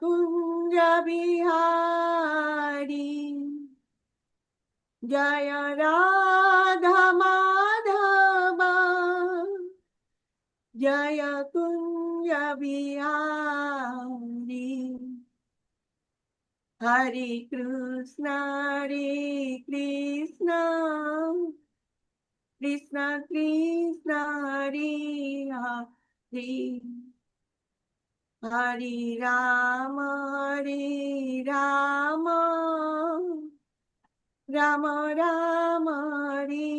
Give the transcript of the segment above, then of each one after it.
कुंज बिहारी जय राधा माधव जय कुंज बिहारी हरे Krishna Krishna Krishna Hare Hare Hare Ram Ram Ram Hare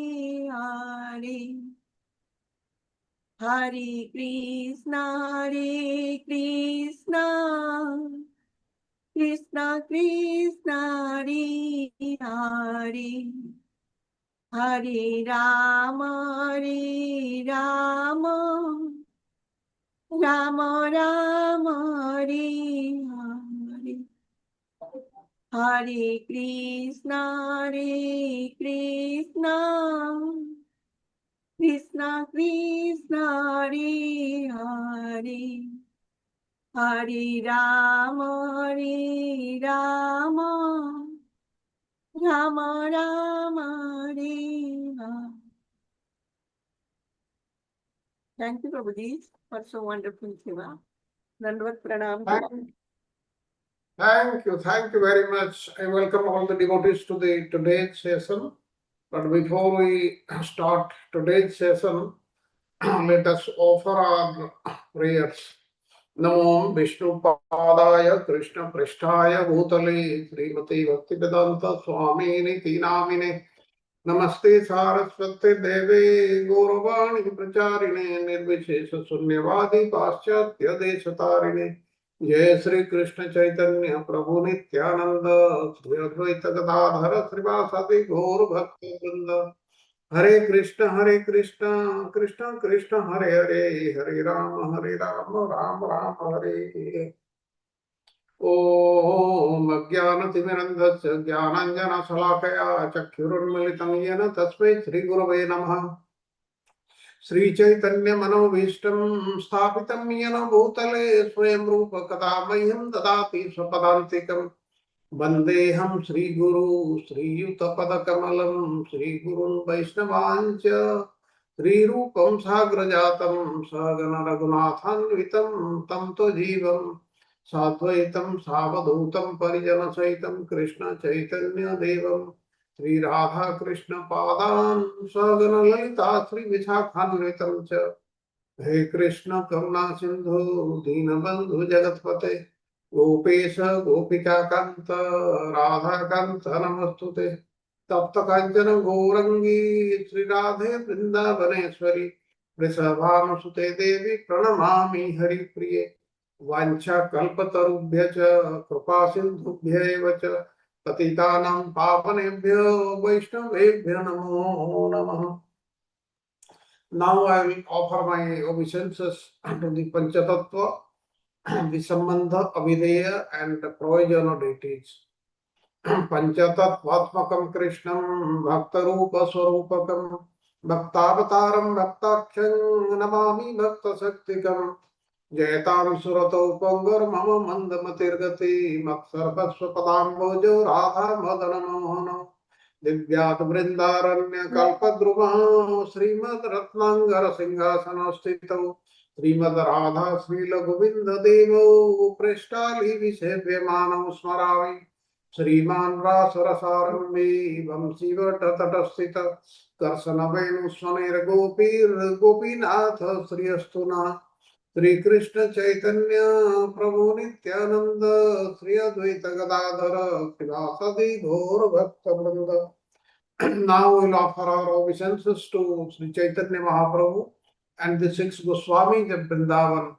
Hare Hare Krishna Krishna Krishna Hare Hare Hare Ram Ram Ram Hare Hare Hare Krishna Krishna Krishna Hare Hare Hare Ram Ram Ram Hare Hare. Thank you, Prabhuji, for so wonderful seva. Dandavat pranam. Thank you very much. I welcome all the devotees to today's session. But before we start today's session, let us offer our prayers. Namo Vishnu Padaya Krishna Prishtaya Bhutale Srimati Bhaktivedanta Swamini Tinamine Namaste Saraswate Deve Gauravani Pracharine Nirvishesha Sunyavadi Paschatya Deshatarine जय श्री कृष्ण चैतन्य प्रभु नित्यानंद श्री अद्वैत गदाधर श्रीवासादि गौर भक्त वृंद हरे कृष्ण कृष्ण कृष्ण हरे हरे हरे राम राम राम हरे. ओम अज्ञानतिमिरन्धस्य ज्ञानाञ्जनशलाकया चक्षुरुन्मिलितं येन तस्मै श्रीगुरवे नमः. श्रीचैतन्य मनोभीष्टं स्थापितं येन भूतले स्वयं रूप कदा मह्यं ददाति स्वपदान्तिकं वन्देऽहं श्रीगुरु श्रीयुतपदकमलं श्रीगुरुन् वैष्णवांश्च श्रीरूपं साग्रजातं सहगण रघुनाथान्वितं तं त्वजीवं साद्वैतं सावधूतं परिजनसहितं कृष्ण चैतन्य देवं श्री राधा कृष्ण पादान सहगण ललिता श्री विशाखान्वितं च हे कृष्ण करुणा सिंधु दीनबंधु जगतपते गोपेश गोपिका कांत राधा कांत नमस्तुते तप्त कांचन गौरंगी श्री राधे वृंदावनेश्वरी वृषभानुसुते देवी प्रणमामि हरिप्रिये वाञ्छा कल्पतरुभ्यश्च कृपा सिन्धुभ्यैव च पतितानां पावनेभ्यो वैष्णवेभ्यो नमो नमः. Now I will offer my obeisances to the Panchatattva, the Sambandha, Avideya and Proyojana deities. Panchatattvatmakam Krishnam Bhaktarupa Swarupakam Bhaktavataram Bhaktaksham Namami Bhakta Saktikam Jayatam Surato Pangar Mama Mandamatirgati Maksarpaswapadambojo Radha Madana Mohana दिव्यात वृंदारण्य कल्पद्रुमः Shrimad रत्नांगर सिंहासन स्थितौ श्रीमद राधा श्रील गोविंद देवौ पृष्ठाली विसेव्यमानौ स्मरामि श्रीमान रासरसारम्भे वंशीवट तटस्थित कर्शन वेणुस्वनेर गोपीर गोपीनाथ श्रीअस्तु नः. श्री कृष्ण चैतन्य प्रभु नित्यानंद श्री अद्वैत गदाधर श्रीवासादि गौर भक्त वृंद. Now we will offer our obeisances to Sri Chaitanya Mahaprabhu and the six Goswamis of Vrindavan.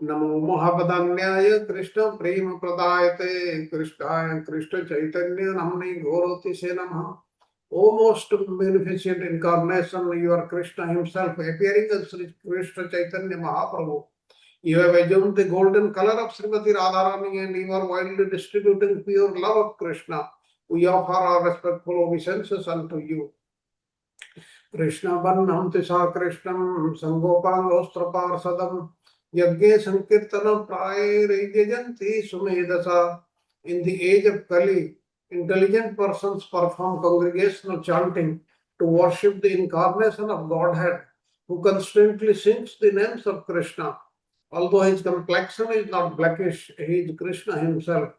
Namo Mahabadanyaya Krishna Prema Pradayate Krishnaya Krishna Chaitanya Namni Gaurati Se Namaha. O most beneficent incarnation, you are Krishna himself appearing as Sri Krishna Chaitanya Mahaprabhu. You have assumed the golden color of Srimati Radharani and you are widely distributing pure love of Krishna. We offer our respectful obeisances unto you. Krishna Varnam Tisa Krishnam Sangopangostra Parsadam यज्ञे संकीर्तन प्रायैर्यजन्ति सुमेधसा. In the age of Kali, intelligent persons perform congregational chanting to worship the incarnation of Godhead, who constantly sings the names of Krishna. Although his complexion is not blackish, he is Krishna himself.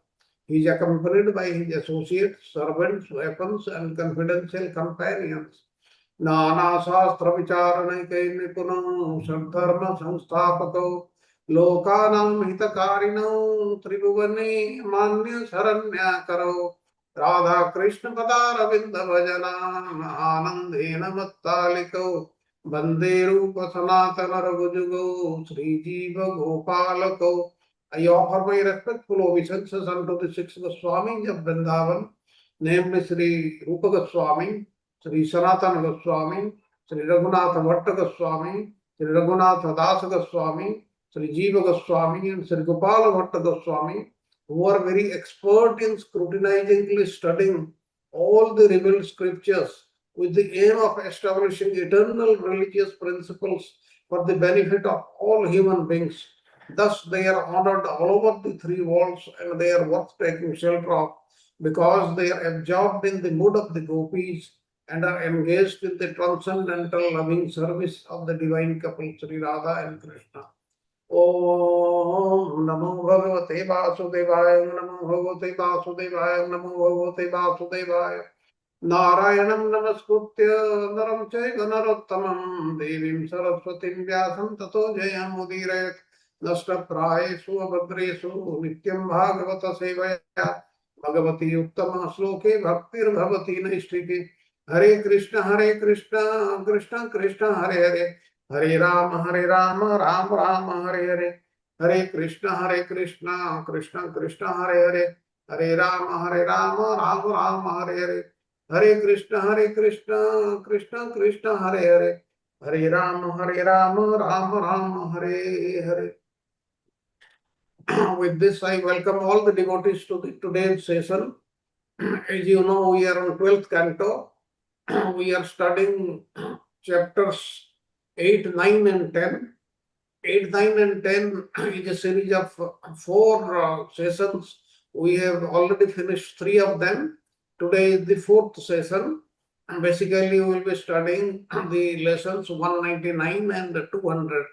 He is accompanied by his associates, servants, weapons, and confidential companions. नानाशास्त्रविचारणैकै निपुणौ सद्धर्मसंस्थापकौ लोकानां हितकारिणौ त्रिभुवने मान्यशरण्याकरौ राधाकृष्णपदारविन्दभजनान् आनन्देन मत्तालिकौ वन्दे रूपसनातनरघुजुगौ श्रीजीवगोपालकौ. I offer my respectful obeisances unto the six Goswamis of Vrindavan, namely Sri Rupa Goswami, Sri Sanatana Goswami, Sri Raghunatha Bhatta Goswami, Sri Raghunatha Dasa Goswami, Sri Jiva Goswami, and Sri Gopala Bhatta Goswami, who are very expert in scrutinizingly studying all the revealed scriptures with the aim of establishing eternal religious principles for the benefit of all human beings. Thus, they are honored all over the three worlds and they are worth taking shelter of because they are absorbed in the mood of the gopis and are engaged in the transcendental loving service of the divine couple Sri Radha and Krishna. Om Namo Bhagavate Vasudevaya, Namo Bhagavate Vasudevaya, Namo Bhagavate Vasudevaya. Narayanam Namaskutya Naram Chaiva Narottamam Devim Saraswatim Vyasam Tato Jayam Udirayat Nashtaprayesu Abhadresu Nityam Bhagavata Sevaya Bhagavati Uttama Sloke Bhaktir Bhavati Naistiki. Hare Krishna Krishna Krishna Hare Hare Hare Rama Ram Rama Hare Hare. Hare Krishna Krishna Krishna Hare Hare Hare Rama Ram Rama Hare Hare. Hare Krishna Krishna Hare Hare Hare Rama Ram Rama Hare Hare. With this, I welcome all the devotees to today's session. As you know, we are on 12th canto. We are studying chapters 8, 9, and 10. 8, 9, and 10 is a series of 4 sessions. We have already finished 3 of them. Today is the 4th session. And basically, we will be studying the lessons 199 and 200.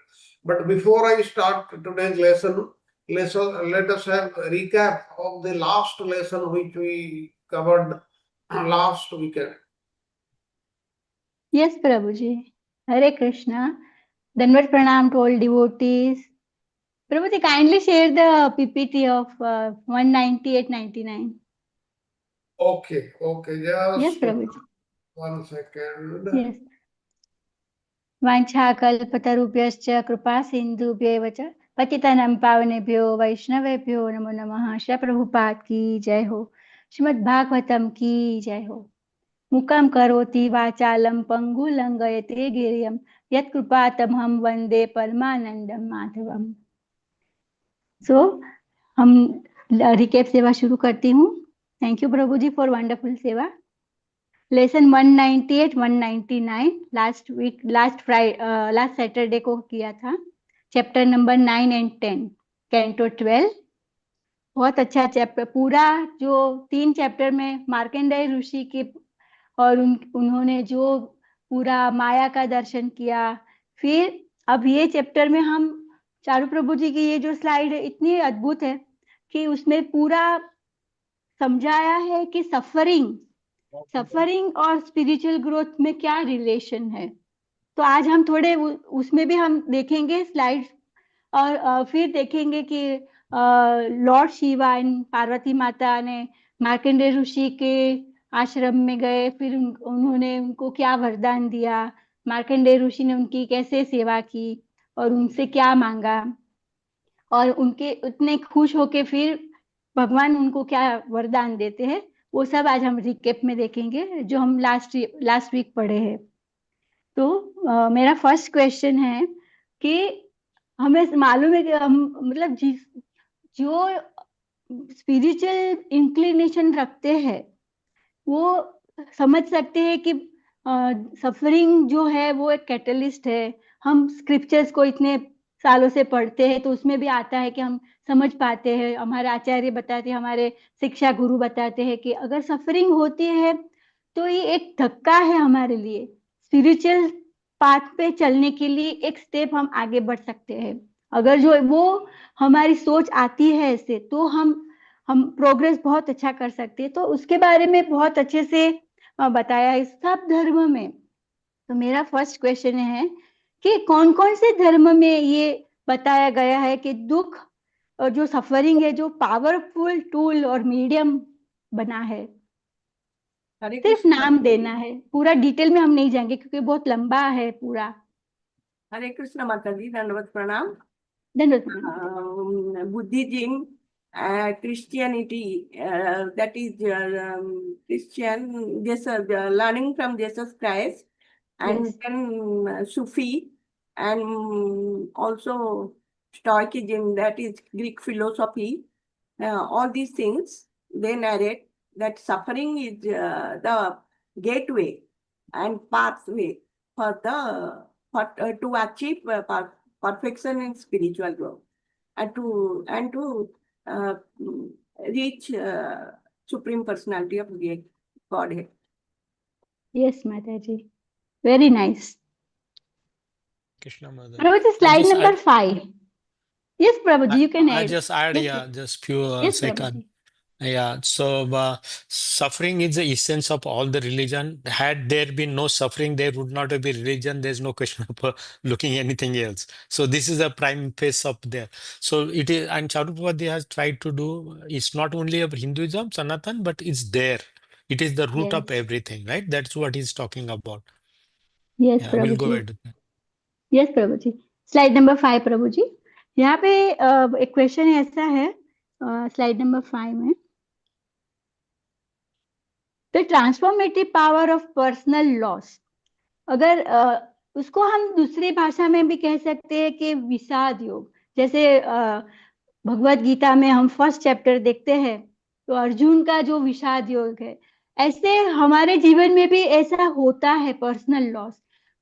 But before I start today's lesson, let us have a recap of the last lesson which we covered last weekend. Yes, Prabhuji. Hare Krishna. Danvat Pranam to all devotees. Prabhuji, kindly share the PPT of 198-99. Okay. Just yes, Prabhuji. 1 second. Yes. वाञ्छाकल्पतरुभ्यश्च कृपा सिन्धुभ्येव च पतितानां पावनेभ्यो वैष्णवेभ्यो नमो नमः। श्री प्रभुपाद की जय हो। श्रीमद् भागवतम की जय हो। मुखं करोति वाचालं पंगुलंघयते गिरियं यत्कृपातमहं वन्दे परमानंदं माधवम। हम रिकेप सेवा शुरू करती हूँ। Thank you Prabhu ji for wonderful सेवा। लेसन 198 199 लास्ट सैटरडे को किया था। Chapter number 9 and 10 canto 12। बहुत अच्छा चैप्टर। पूरा जो 3 चैप्टर में मार्कंडेय ऋषि के और उन्होंने जो पूरा माया का दर्शन किया। फिर अब ये चैप्टर में हम चारू प्रभु जी की ये जो स्लाइड है इतनी अद्भुत है कि उसमें पूरा समझाया है कि सफरिंग और स्पिरिचुअल ग्रोथ में क्या रिलेशन है। तो आज हम थोड़े उसमें भी हम देखेंगे स्लाइड और फिर देखेंगे कि लॉर्ड शिवा एंड पार्वती माता ने मार्कंडेय ऋषि के आश्रम में गए। फिर उन्होंने उनको क्या वरदान दिया, मार्कंडेय ऋषि ने उनकी कैसे सेवा की और उनसे क्या मांगा और उनके उतने खुश होके फिर भगवान उनको क्या वरदान देते हैं, वो सब आज हम रिकेप में देखेंगे जो हम लास्ट वीक पढ़े हैं। तो मेरा फर्स्ट क्वेश्चन है कि हमें मालूम है कि हम मतलब जो स्पिरिचुअल इंक्लिनेशन रखते हैं वो समझ सकते हैं कि सफरिंग जो है वो एक कैटलिस्ट है। हम स्क्रिप्चर्स को इतने सालों से पढ़ते हैं तो उसमें भी आता है कि हम समझ पाते हैं, हमारे आचार्य बताते हैं, हमारे शिक्षा गुरु बताते हैं कि अगर सफरिंग होती है तो ये एक धक्का है हमारे लिए, स्पिरिचुअल पाथ पे चलने के लिए एक स्टेप हम आगे बढ़ सकते हैं। अगर जो वो हमारी सोच आती है ऐसे तो हम प्रोग्रेस बहुत अच्छा कर सकते हैं। तो उसके बारे में बहुत अच्छे से बताया है सब धर्म में। तो मेरा फर्स्ट क्वेश्चन है कि कौन कौन से धर्म में ये बताया गया है कि दुख और जो सफरिंग है जो पावरफुल टूल और मीडियम बना है। हरे सिर्फ कृष्ण नाम माता जी। देना है, पूरा डिटेल में हम नहीं जाएंगे क्योंकि बहुत लंबा है पूरा। हरे कृष्ण माता जी, दंडवत प्रणाम। धन्यवाद माता। Buddhism, Christianity, that is Christian, Jesus, learning from Jesus Christ, and yes then Sufi, and also Stoicism, that is Greek philosophy. All these things, they narrate that suffering is the gateway and pathway for to achieve perfection in spiritual growth and to uh, reach supreme personality of the Godhead. Yes Mata ji, very nice. Krishna Mother. Prabhu I slide just number add, 5। Yes Prabhu ji, you can I add. just add, yes yeah, just few yes Prabhu seconds. Ji. Yeah, so suffering is the essence of all the religion. Had there been no suffering, there would not have been religion. There's no question of looking anything else. So this is a prime face of there. So it is, and Charuprabhupada has tried to do. It's not only of Hinduism, Sanatan, but it's there. It is the root of yes everything, right? That's what he's talking about. Yes Yeah, Prabhu we'll go ji. ahead. Yes Prabhu ji, slide number 5 Prabhu ji. यहाँ पे एक question ऐसा है slide number 5 में, the transformative power of personal loss. अगर उसको हम दूसरी भाषा में भी कह सकते हैं कि विषाद योग। जैसे भगवत गीता में हम फर्स्ट चैप्टर देखते हैं तो अर्जुन का जो विषाद योग है, ऐसे हमारे जीवन में भी ऐसा होता है पर्सनल लॉस।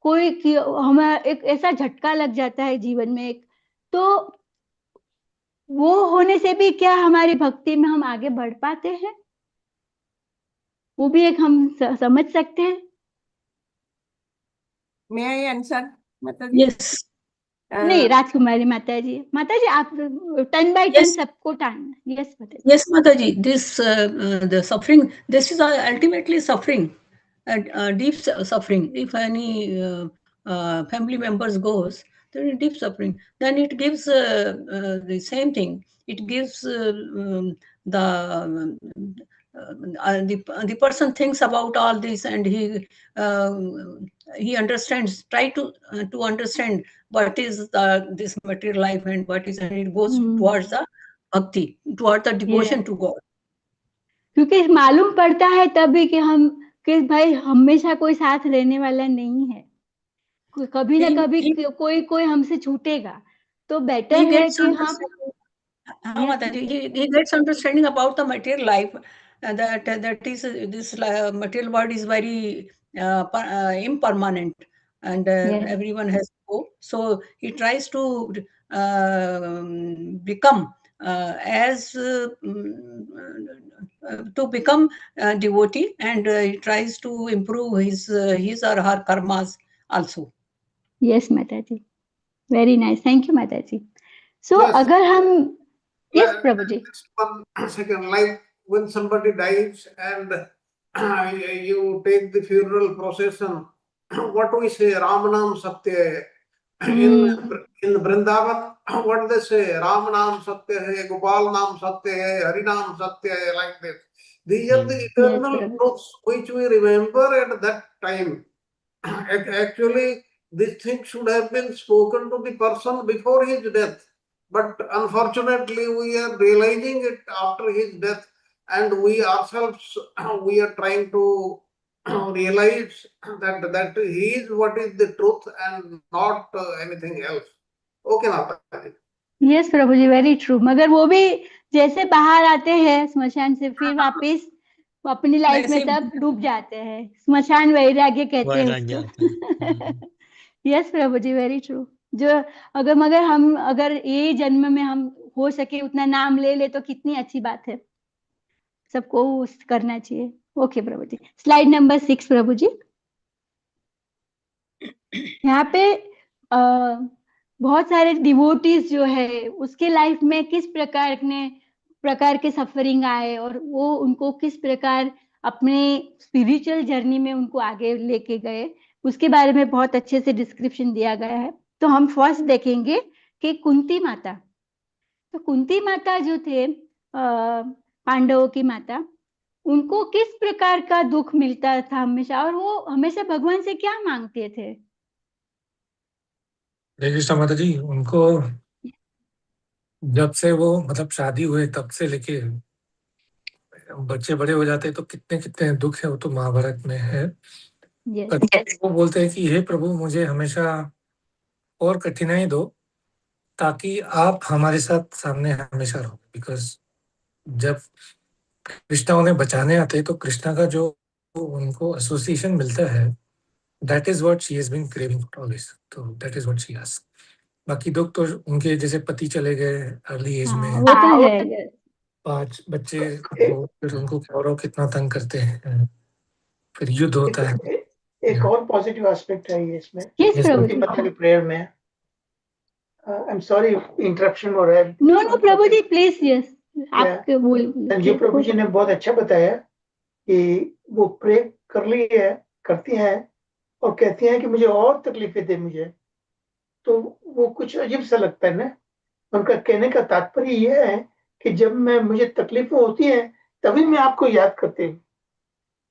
हमें एक ऐसा झटका लग जाता है जीवन में एक, तो वो होने से भी क्या हमारी भक्ति में हम आगे बढ़ पाते हैं, वो भी एक हम समझ सकते हैं। May I answer, Mataji? Yes, नहीं, राजकुमारी माता जी आप टर्न बाय टर्न yes, सबको time. Yes Mata ji. yes, Mataji. This the suffering. This is ultimately suffering, deep suffering. If any family members goes, then deep suffering. Then it gives the same thing. It gives the person thinks about all this, and he understands. Try to understand what is this material life and what is, and it goes towards the bhakti, towards the devotion to God. क्योंकि मालूम पड़ता है तभी कि भाई हमेशा कोई साथ रहने वाला नहीं है, कभी ना कभी कोई हमसे छूटेगा, तो बेटर He है gets कि हम understanding. Mataji, he gets understanding about the material life, that is this material world is very impermanent, and everyone has to go. So he tries to become to become devotee, and he tries to improve his or her karmas also. Yes Mata ji, very nice, thank you Mata ji. So Yes. अगर हम yes Prabhu ji. Just 1 second, like when somebody dies and you take the funeral procession, what we say, Ramanam Satya. In Vrindavan, what they say, Ram Nam Satya hai, Gopal Nam Satya hai, Hari Nam Satya hai, like this. These are the eternal truths which we remember at that time. Actually, this thing should have been spoken to the person before his death. But unfortunately, we are realizing it after his death, and we ourselves we are trying to realize that he is what is the truth and not anything else. Okay, Mataji. Yes Prabhu ji, very true. मगर वो भी जैसे बाहर आते हैं स्मशान से, फिर वापस अपनी लाइफ में तब डूब जाते हैं। स्मशान वैराग्य कहते हैं उसको। Yes Prabhu ji, very true. जो अगर मगर हम अगर ये जन्म में हम हो सके उतना नाम ले ले तो कितनी अच्छी बात है, सबको करना चाहिए। Okay Prabhu ji, slide number 6 प्रभु जी। यहाँ पे बहुत सारे डिवोटीज जो है उसके लाइफ में किस प्रकार के सफरिंग आए और वो उनको किस प्रकार अपने स्पिरिचुअल जर्नी में उनको आगे लेके गए, उसके बारे में बहुत अच्छे से डिस्क्रिप्शन दिया गया है। तो हम फर्स्ट देखेंगे कि कुंती माता। तो कुंती माता जो थे पांडवों की माता, उनको किस प्रकार का दुख मिलता था हमेशा, और वो हमेशा भगवान से क्या मांगते थे? जय कृष्ण माता जी। उनको जब से वो मतलब शादी हुए तब से लेके बच्चे बड़े हो जाते हैं तो कितने कितने दुख है, वो तो महाभारत में है। यस पर वो बोलते हैं कि हे प्रभु, मुझे हमेशा और कठिनाई दो ताकि आप हमारे साथ सामने हमेशा रहो। बिकॉज जब कृष्णा उन्हें बचाने आते हैं तो कृष्णा का जो उनको एसोसिएशन मिलता है, that is what she has been craving for always. तो that is what she asked. बाकी दुख तो उनके जैसे पति चले गए अर्ली एज हाँ, में, वो तो है। yes. 5 बच्चे हो, फिर उनको कौरव कितना तंग करते हैं, फिर युद्ध होता है। एक और पॉजिटिव एस्पेक्ट है ये इसमें, यस Yes, प्रभु कुंती जी। माता की प्रेयर में। आई एम सॉरी इंटरप्शन हो रहा है। No no Prabhu ji, please. Yes, आप बोल। संजीव प्रभु जी ने बहुत अच्छा बताया कि वो प्रे कर ली है, करती हैं और कहती हैं कि मुझे और तकलीफें दे मुझे। तो वो कुछ अजीब सा लगता है ना। उनका कहने का तात्पर्य यह है कि जब मुझे तकलीफें होती हैं तभी मैं आपको याद करती हूँ।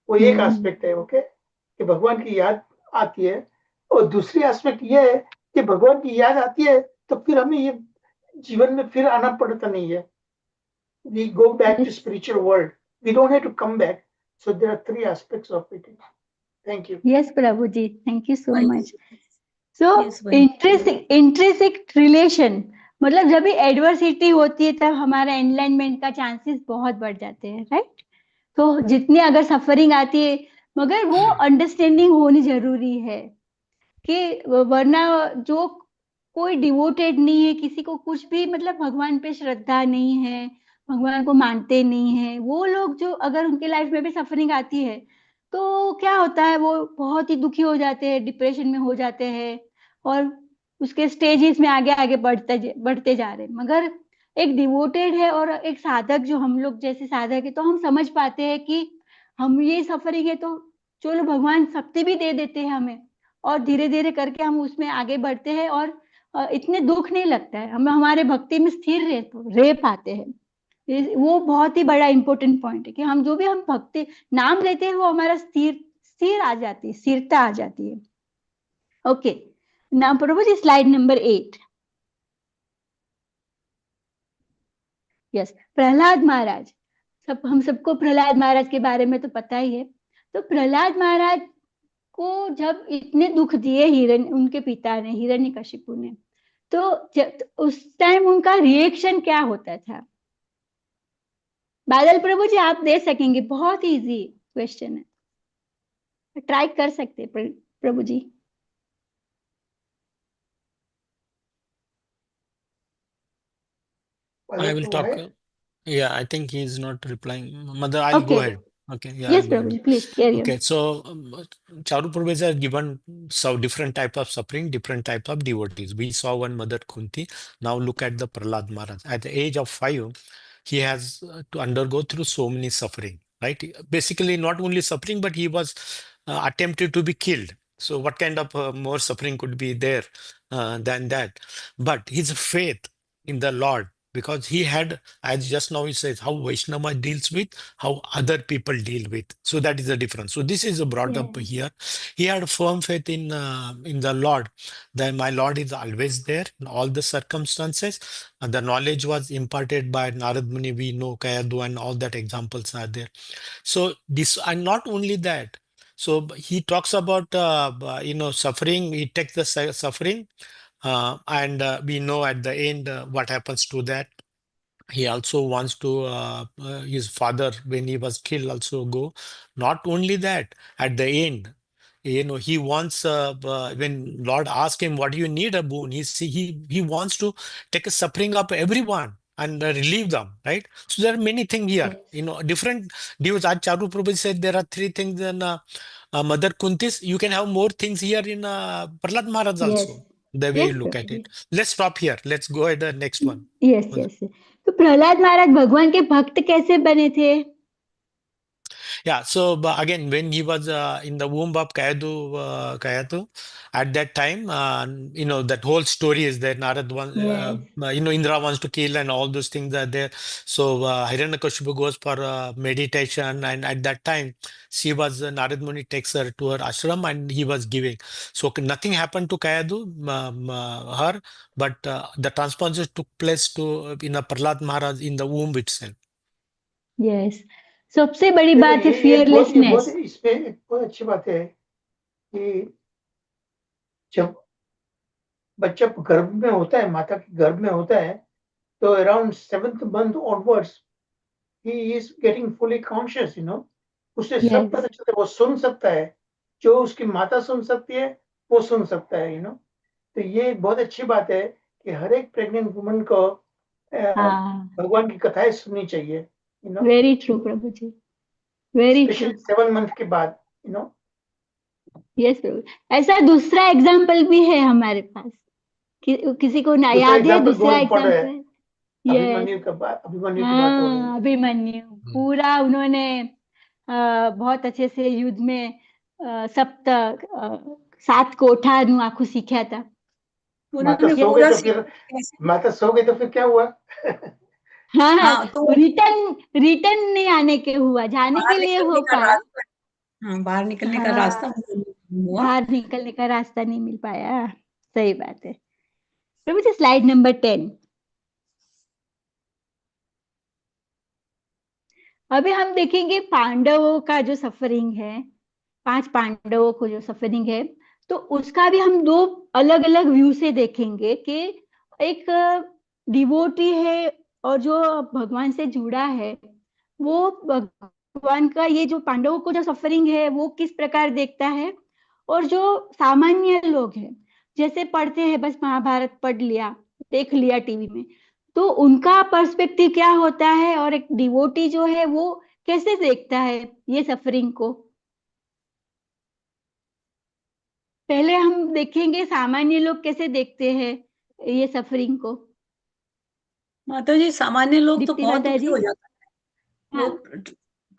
वो एक एस्पेक्ट है, ओके, कि भगवान की याद आती है। और दूसरी एस्पेक्ट ये है कि भगवान की याद आती है तो फिर हमें ये जीवन में फिर आना पड़ता नहीं है। We go back to spiritual world. We don't have to come back. So there are 3 aspects of it. Thank you. Yes Prabhu ji, thank you so much. So Yes, भाई। इंट्रिसिक रिलेशन, मतलब जब भी एडवर्सिटी होती है तब हमारा एनलाइनमेंट का चांसेस बहुत बढ़ जाते हैं, राइट? तो जितनी अगर सफरिंग आती है, मगर वो अंडरस्टैंडिंग होनी जरूरी है कि वरना जो कोई डिवोटेड नहीं है, किसी को कुछ भी मतलब भगवान पे श्रद्धा नहीं है, भगवान को मानते नहीं है, वो लोग जो अगर उनके लाइफ में भी सफरिंग आती है तो क्या होता है, वो बहुत ही दुखी हो जाते हैं, डिप्रेशन में हो जाते हैं और उसके स्टेजेस में आगे आगे बढ़ते जा रहे हैं। मगर एक डिवोटेड है और एक साधक, जो हम लोग जैसे साधक है, तो हम समझ पाते हैं कि हम ये सफरिंग है तो चलो भगवान शक्ति भी दे देते हैं हमें, और धीरे धीरे करके हम उसमें आगे बढ़ते हैं और इतने दुख नहीं लगता है, हम हमारे भक्ति में स्थिर रह पाते हैं। वो बहुत ही बड़ा इंपॉर्टेंट पॉइंट है कि हम जो भी हम भक्ति नाम लेते हैं वो हमारा स्थिर आ जाती है, स्थिरता आ जाती है। ओके, नाउ प्रभु ji, slide number 8। Yes, Prahlad महाराज। हम सबको प्रहलाद महाराज के बारे में तो पता ही है। तो प्रहलाद महाराज को जब इतने दुख दिए उनके पिता ने, हिरण्यकशिपु ने, तो उस टाइम उनका रिएक्शन क्या होता था? बादल प्रभु जी आप दे सकेंगे, बहुत इजी क्वेश्चन है, ट्राई कर सकते हैं प्रभु जी। I will talk. Yeah, I think he is not replying. Mother, I'll go ahead. Okay, yeah, Yes, I'll go Prabhuji, ahead. please carry on. Okay, so Charu Purves are given so different type of suffering, different type of devotees. We saw one Mother Kunti. Now look at the Prahlad Maharaj. At the age of 5, he has to undergo through so many suffering, right? Basically, not only suffering, but he was attempted to be killed. So what kind of more suffering could be there than that? But his faith in the Lord, because he had, as just now he says, how Vaishnava deals with how other people deal with. So that is the difference. So this is brought up here. He had firm faith in the Lord. That my Lord is always there in all the circumstances. And the knowledge was imparted by Narad Muni. We know Kayadu and all that examples are there. So this, and not only that. So he talks about suffering. He takes the suffering. And we know at the end what happens to that. He also wants to his father, when he was killed, also go. Not only that, at the end, he wants when Lord asked him, "What do you need a boon?" He wants to take a suffering of everyone and relieve them, right? So there are many things here, Yes. different deals. As Charu Prabhu said, there are three things in Mother Kuntis. You can have more things here in Prahlad Maharaj Yes. also. The way you Yes, look at Prabhuji. it. Let's stop here. Let's go at the next one. Yes yes. तो प्रहलाद महाराज भगवान के भक्त कैसे बने थे? Yeah, so but again, when he was in the womb of Kayadu, at that time, that whole story is there. Narad Yes. Indra wants to kill, and all those things are there. So Hiranyakashipu goes for meditation, and at that time, Narad Muni takes her to her ashram, and he was giving. So nothing happened to Kayadu, her, but the transformation took place to in a Prahlad Maharaj in the womb itself. Yes. सबसे बड़ी देखो, बात है ये बहुत fearlessness. इसमें एक बहुत अच्छी बात है कि जब बच्चा गर्भ में होता है, माता के गर्भ में होता है, तो around 7th month onwards he is getting fully conscious, उसे सब पता यस। चलता है, वो सुन सकता है, जो उसकी माता सुन सकती है वो सुन सकता है। तो ये बहुत अच्छी बात है कि हर एक प्रेग्नेंट वुमन को हाँ, भगवान की कथाएं सुननी चाहिए, very true Prabhu ji, very true. Specially 7 month के बाद। यस प्रभु। ऐसा दूसरा एग्जाम्पल भी है हमारे पास, किसी को ना दूसरा याद है? एग्जाम्पल दूसरा बहुत इंपॉर्टेंट है, एग्जाम्पल। यस। अभिमन्यु की बात हो रही है। हाँ, अभिमन्यु पूरा उन्होंने बहुत अच्छे से युद्ध में 7 कोठानु आखू सीखा था। माता उन्होंने सो गई पूरा तो फिर सीखा कैसे। माता सो गई तो फिर क्या हुआ? हाँ, हाँ, तो रिटर्न नहीं आने के हुआ, जाने बाहर के लिए निकलने हो का पाया। रास्ता, हाँ, बाहर निकलने का रास्ता हाँ, हुआ। बाहर निकलने का रास्ता नहीं मिल पाया। सही बात है प्रभु जी। Slide number 10। अभी हम देखेंगे पांडवों का जो सफरिंग है, 5 पांडवों को जो सफरिंग है, तो उसका भी हम 2 अलग अलग व्यू से देखेंगे कि एक डिवोटी है और जो भगवान से जुड़ा है, वो भगवान का ये जो पांडवों को जो सफरिंग है वो किस प्रकार देखता है, और जो सामान्य लोग हैं, जैसे पढ़ते हैं, बस महाभारत पढ़ लिया, देख लिया टीवी में, तो उनका पर्सपेक्टिव क्या होता है, और एक डिवोटी जो है वो कैसे देखता है ये सफरिंग को। पहले हम देखेंगे सामान्य लोग कैसे देखते हैं ये सफरिंग को। माता जी, सामान्य लोग तो दीप्ति बहुत माता दुखी जी। हो जाता है। हाँ वो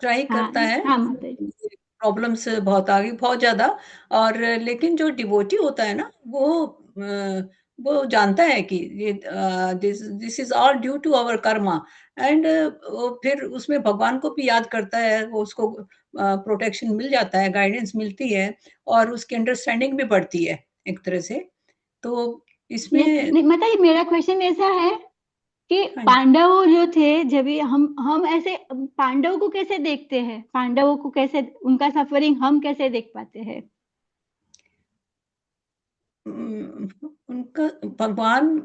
ट्राई हाँ करता है, हाँ माता जी। प्रॉब्लम्स बहुत आ गई, बहुत ज़्यादा। और लेकिन जो डिवोटी होता है ना, वो जानता है कि ये this is all due to our karma. And वो फिर उसमें भगवान को भी याद करता है, वो उसको प्रोटेक्शन मिल जाता है, गाइडेंस मिलती है, और उसकी अंडरस्टैंडिंग भी बढ़ती है एक तरह से। तो यस, इसमें नहीं माता जी, मेरा क्वेश्चन ऐसा है कि हाँ जी। पांडव जो थे, जब ये हम ऐसे पांडव को कैसे देखते हैं, पांडवों को कैसे, उनका सफरिंग हम कैसे देख पाते हैं? उनका भगवान,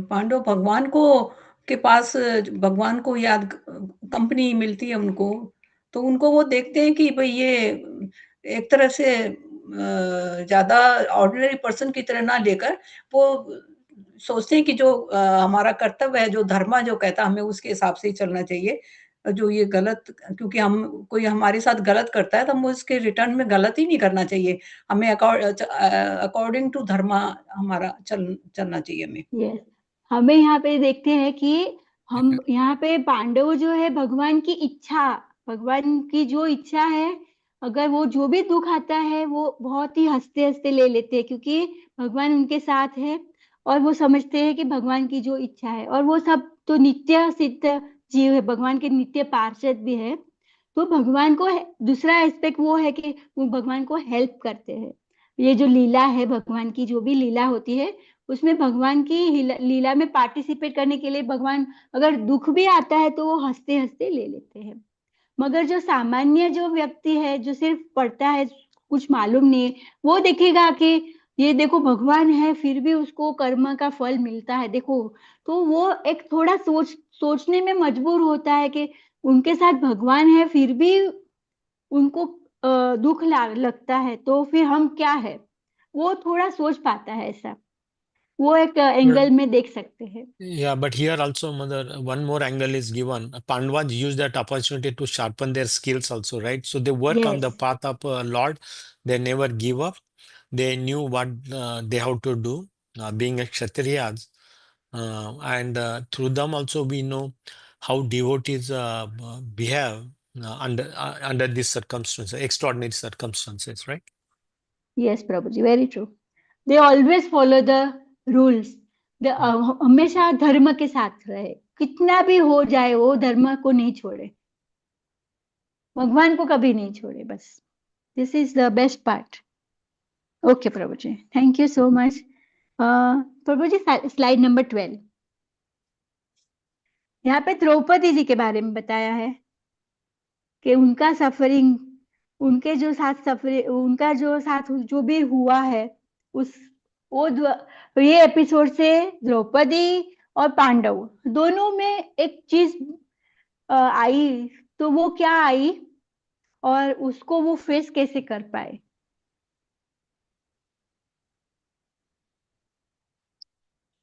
पांडव भगवान को के पास भगवान को याद कंपनी मिलती है उनको, तो उनको वो देखते हैं कि भई ये एक तरह से ज़्यादा ऑर्डिनरी पर्सन की तरह ना लेकर, वो सोचते हैं कि जो हमारा कर्तव्य है, जो धर्म जो कहता है, हमें उसके हिसाब से ही चलना चाहिए। जो ये गलत, क्योंकि हम कोई हमारे साथ गलत करता है, तो हमें उसके रिटर्न में गलत ही नहीं करना चाहिए। हमें अकॉर्डिंग टू धर्म हमारा चलना चाहिए हमें। यस, हमें यहाँ पे देखते हैं कि हम यहाँ पे पांडव जो है, भगवान की इच्छा, भगवान की जो इच्छा है, अगर वो जो भी दुख आता है वो बहुत ही हंसते हंसते ले लेते हैं, क्योंकि भगवान उनके साथ है, और वो समझते हैं कि भगवान की जो इच्छा है, और वो सब तो नित्य सिद्ध जीव है, भगवान के नित्य पार्षद भी है। तो भगवान को दूसरा एस्पेक्ट वो है कि वो भगवान को हेल्प करते हैं। ये जो लीला है, भगवान की जो भी लीला होती है, उसमें भगवान की लीला में पार्टिसिपेट करने के लिए भगवान, अगर दुख भी आता है तो वो हंसते हंसते ले लेते हैं। मगर जो सामान्य जो व्यक्ति है, जो सिर्फ पढ़ता है, कुछ मालूम नहीं है, वो देखेगा कि ये देखो भगवान है, फिर भी उसको कर्म का फल मिलता है, देखो। तो वो एक थोड़ा सोचने में मजबूर होता है कि उनके साथ भगवान है, फिर भी उनको दुख लगता है तो फिर हम क्या है, वो थोड़ा सोच पाता है ऐसा, वो एक एंगल में देख सकते हैं. Yeah, but here also, mother, one more angle is given. Pandavas use that opportunity to sharpen their skills also, right? So they work on the Yes. path of Lord. They never give up. They knew what they have to do, being a Kshatriyas. And through them also we know how devotees behave under these circumstances, extraordinary circumstances, right? Yes, Prabhuji, very true. They always follow the rules. हमेशा धर्म के साथ रहे, कितना भी हो जाए वो धर्म को नहीं छोड़े, भगवान को कभी नहीं छोड़े बस. This is the best part. Okay Prabhuji, thank you so much. Prabhuji slide number 12. यहाँ पे द्रौपदी जी के बारे में बताया है कि उनका सफरिंग, उनके जो साथ सफरिंग, उनका जो साथ जो भी हुआ है, उस वो ये एपिसोड से द्रौपदी और पांडव दोनों में एक चीज आई, तो वो क्या आई और उसको वो फेस कैसे कर पाए.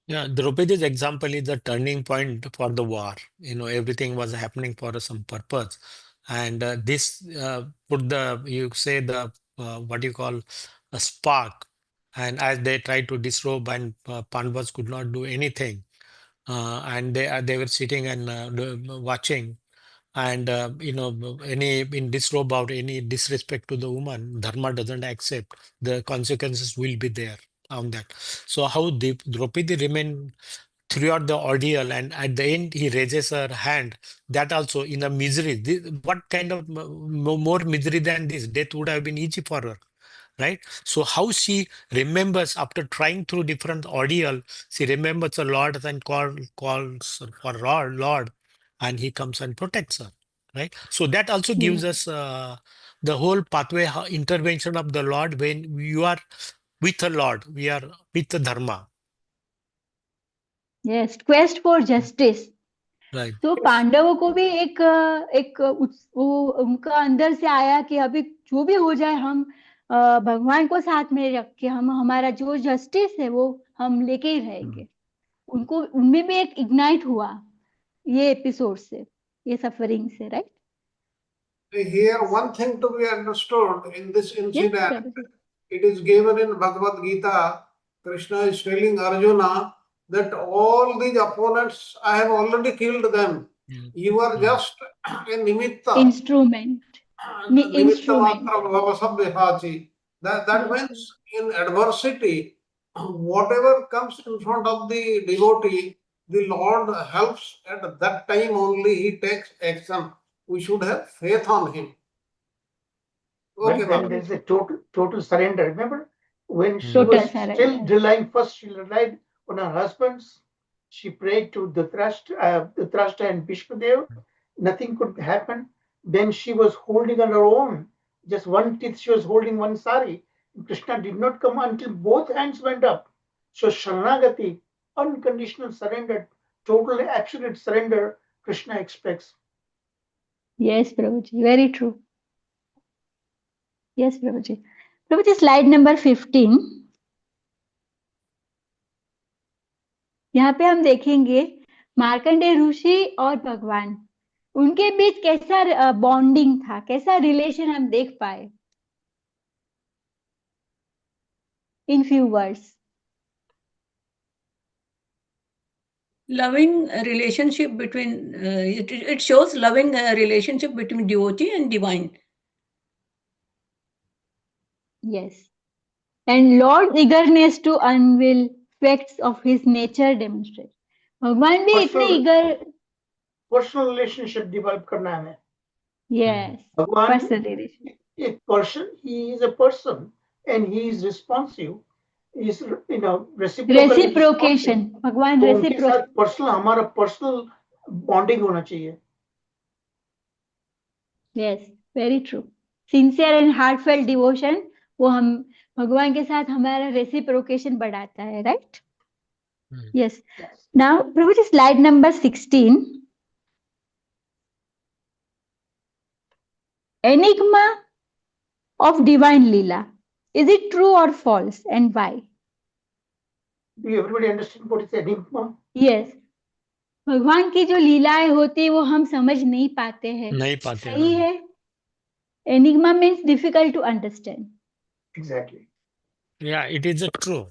Yeah, Draupadi's example is the turning point for the war. Everything was happening for some purpose. And this put you say what you call a spark. And as they tried to disrobe and Pandavas could not do anything. And they were sitting and watching. And, any in disrobe or any disrespect to the woman, Dharma doesn't accept. The consequences will be there on that. So how Draupadi remained throughout the ordeal, and at the end he raises her hand, that also in a misery. What kind of more misery than this? Death would have been easy for her, right? So how she remembers after trying through different ordeal, she remembers the Lord and calls for Lord, and he comes and protects her, right? So that also gives us the whole pathway, intervention of the Lord. When you are with the Lord, we are with the Dharma. Yes, quest for justice. Right. तो पांडवों को भी एक वो उनका अंदर से आया कि अभी जो भी हो जाए हम भगवान को साथ में रख के हम हमारा जो जस्टिस है वो हम लेके ही रहेंगे. उनको उनमें भी एक इग्नाइट हुआ ये एपिसोड से, ये सफरिंग से, right. Here, one thing to be understood in this incident, Yes, it is given in Bhagavad Gita. Krishna is telling Arjuna that all these opponents, I have already killed them. You are just a nimitta. instrument. Nimitta Instrument. matra bhava sabhyasachi. That means in adversity, whatever comes in front of the devotee, the Lord helps at that time only. He takes action. We should have faith on him. Okay, when there is a total surrender. Remember when she Total was surrender. still relying, first she relied on her husbands. She prayed to Dhritarashtra and Bhishmadev. Nothing could happen. Then she was holding on her own. Just one teeth she was holding, one sari. Krishna did not come until both hands went up. So Sharanagati, unconditional surrender, total absolute surrender, Krishna expects. Yes, Prabhuji, very true. Yes, Prabhuji. Prabhuji, slide number 15. यहाँ पे हम देखेंगे मार्कंडेय ऋषि और भगवान, उनके बीच कैसा bonding था, कैसा रिलेशन हम देख पाए in few words. Loving relationship between, it shows loving relationship between devotee and divine. Yes. And Lord's eagerness to unveil facts of his nature demonstrate. भगवान भी इतने eager. Personal relationship develop करना है हमें. Yes. भगवान Personal relationship. a person, he is a person and he is responsive. He is, Reciprocation. भगवान तो उनके reciprocation. साथ पर्सनल, हमारा पर्सनल बॉन्डिंग होना चाहिए. Yes, very true. Sincere and heartfelt devotion, वो हम भगवान के साथ हमारा reciprocation बढ़ाता है, right? Yes. Now, Prabhuji, slide number 16. Enigma of divine Leela. Is it true or false, and why? Do you everybody understand what is enigma? Yes. भगवान की जो लीलाएं होती है वो हम समझ नहीं पाते हैं. नहीं पाते, सही हाँ. है. Enigma means difficult to understand. Exactly. Yeah, it is true.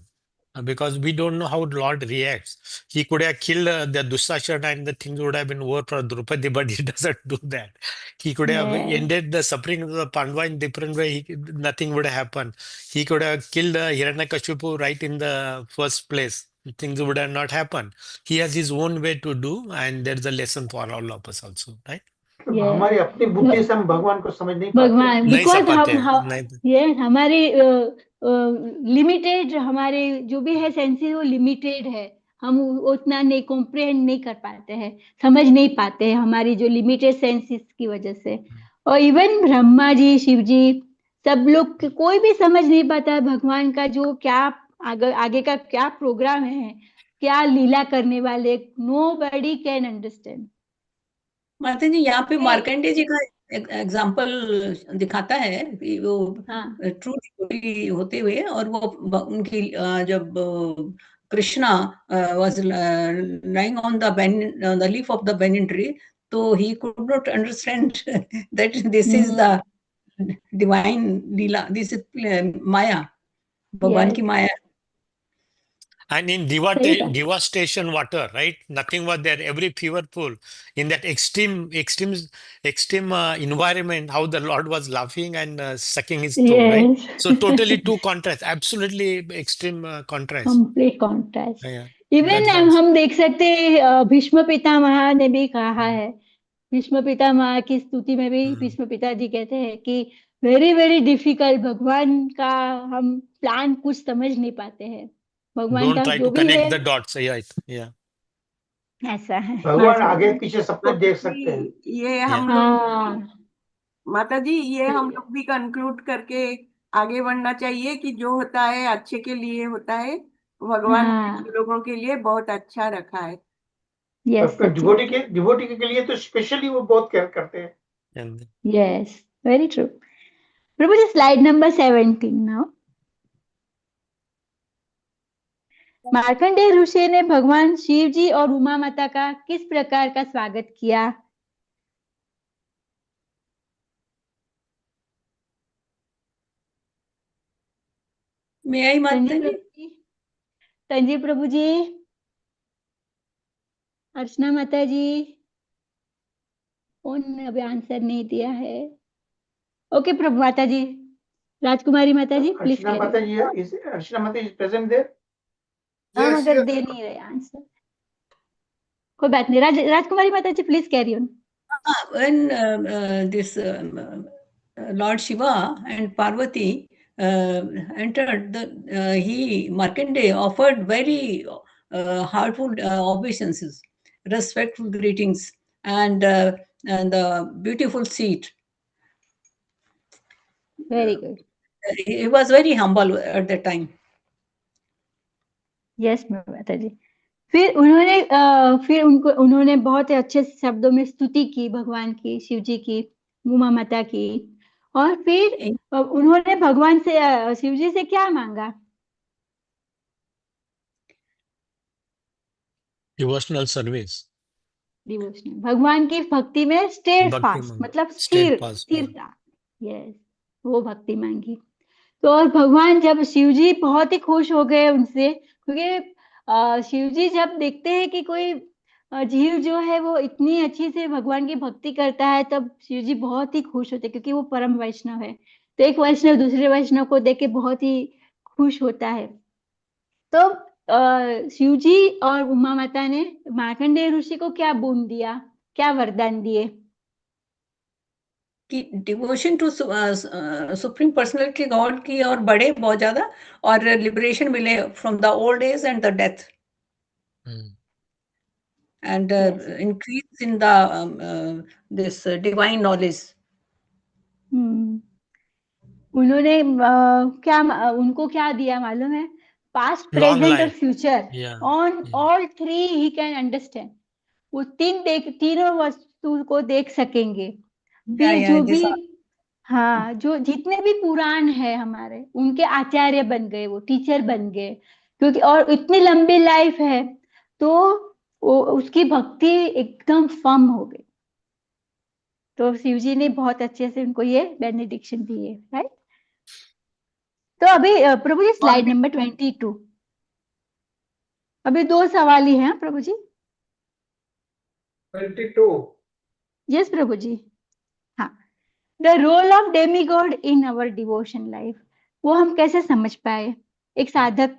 Because we don't know how Lord reacts. He could have killed the Dusashana and the things would have been over for Draupadi, but he doesn't do that. He could have Yes. ended the suffering of the Pandava in different way. Nothing would have happened. He could have killed Hiranyakashipu right in the first place. Things would have not happened. He has his own way to do, and there's a lesson for all of us also, right? Yes. हमारी अपनी बुद्धि से हम भगवान को समझ नहीं पाते. भगवान नहीं बिकॉज सपाते हम हैं, नहीं. यस हमारे लिमिटेड हमारे जो भी है सेंसेस वो लिमिटेड है. हम उतना नहीं कॉम्प्रिहेंड नहीं कर पाते हैं, समझ नहीं पाते हैं हमारी जो लिमिटेड सेंसेस की वजह से. और इवन ब्रह्मा जी, शिव जी, सब लोग कोई भी समझ नहीं पाता है भगवान का जो क्या आगे का क्या प्रोग्राम है, क्या लीला करने वाले. Nobody can understand. माता जी यहाँ पे मार्कंडेय जी का एग्जाम्पल दिखाता है कि वो ट्रू डिवोटी होते हुए, और वो उनकी जब Krishna was lying on the leaf of the banyan tree, तो he could not understand that this is the divine leela, this is maya, भगवान की माया. And in devastation water, right? Nothing was there. Every fever pool in that extreme environment. How the Lord was laughing and sucking his toe, right? So totally two contrasts. Absolutely extreme contrast. Complete contrast. Yeah, even हम देख सकते हैं भीष्म पितामह ने भी कहा है. भीष्म पितामह की स्तुति में भी भीष्म पिताजी कहते हैं कि वेरी वेरी डिफिकल्ट. भगवान का हम प्लान कुछ समझ नहीं पाते हैं. भगवान Don't का try जो to भी connect है the dots. Yeah. ऐसा है. भगवान आगे पीछे सब कुछ देख सकते हैं. ये हम लोग माता जी, ये हम लोग भी कंक्लूड करके आगे बढ़ना चाहिए कि जो होता है अच्छे के लिए होता है. भगवान ने लोगों के लिए बहुत अच्छा रखा है. यस. डिवोटी के लिए तो स्पेशली वो बहुत केयर करते हैं. Yes, very true. Prabhu ji, slide number 17 now. Markandeya ऋषि ने भगवान शिव जी और उमा माता का किस प्रकार का स्वागत किया? मैं आई माता जी. तंजी प्रभु जी, अर्चना माता जी, कौन अभी आंसर नहीं दिया है? ओके प्रभु माता जी, राजकुमारी माता जी, प्लीज. अर्चना माता जी, अर्चना माता जी प्रेजेंट देयर. हम अगर दे नहीं रहे आंसर, कोई बात नहीं. Rajkumari Mata ji, please carry on. When this Lord Shiva and Parvati entered, Markandeya offered very heartful obeisances, respectful greetings, and the beautiful seat. Very good. He was very humble at that time. Yes, माता जी. फिर उन्होंने बहुत अच्छे शब्दों में स्तुति की भगवान की, शिव जी की, उमा माता की. और फिर उन्होंने भगवान से, शिव जी से क्या मांगा? Devotional service. डिवोशनल, भगवान की भक्ति में स्टेडफास्ट, मतलब स्थिरता. यस, वो भक्ति मांगी. तो और भगवान, जब शिव जी बहुत ही खुश हो गए उनसे, क्योंकि शिव जी जब देखते हैं कि कोई जीव जो है वो इतनी अच्छी से भगवान की भक्ति करता है, तब शिव जी बहुत ही खुश होते, क्योंकि वो परम वैष्णव है. तो एक वैष्णव दूसरे वैष्णव को देख के बहुत ही खुश होता है. तो शिव जी और उमा माता ने मार्कंडेय ऋषि को क्या बोन दिया, क्या वरदान दिए? कि devotion to supreme personality god की और बढ़े बहुत ज्यादा, और लिबरेशन मिले from the old age and the death, and increase in the this divine knowledge. उन्होंने उनको क्या दिया मालूम है? पास्ट, प्रेजेंट और future. On all three he can understand. वो तीनों वस्तु को देख सकेंगे. फिर जो भी हाँ, जो जितने भी पुराण है हमारे, उनके आचार्य बन गए, वो टीचर बन गए, क्योंकि और इतनी लंबी लाइफ है, तो वो उसकी भक्ति एकदम फर्म हो गई। तो शिव जी ने बहुत अच्छे से उनको ये बेनिडिक्शन दी है, राइट। तो अभी प्रभु जी स्लाइड नंबर 22। अभी 2 सवाल ही हैं प्रभु जी। 22। यस प्रभु जी। हाँ, the role of demigod in our devotion life, वो हम कैसे समझ पाए, एक साधक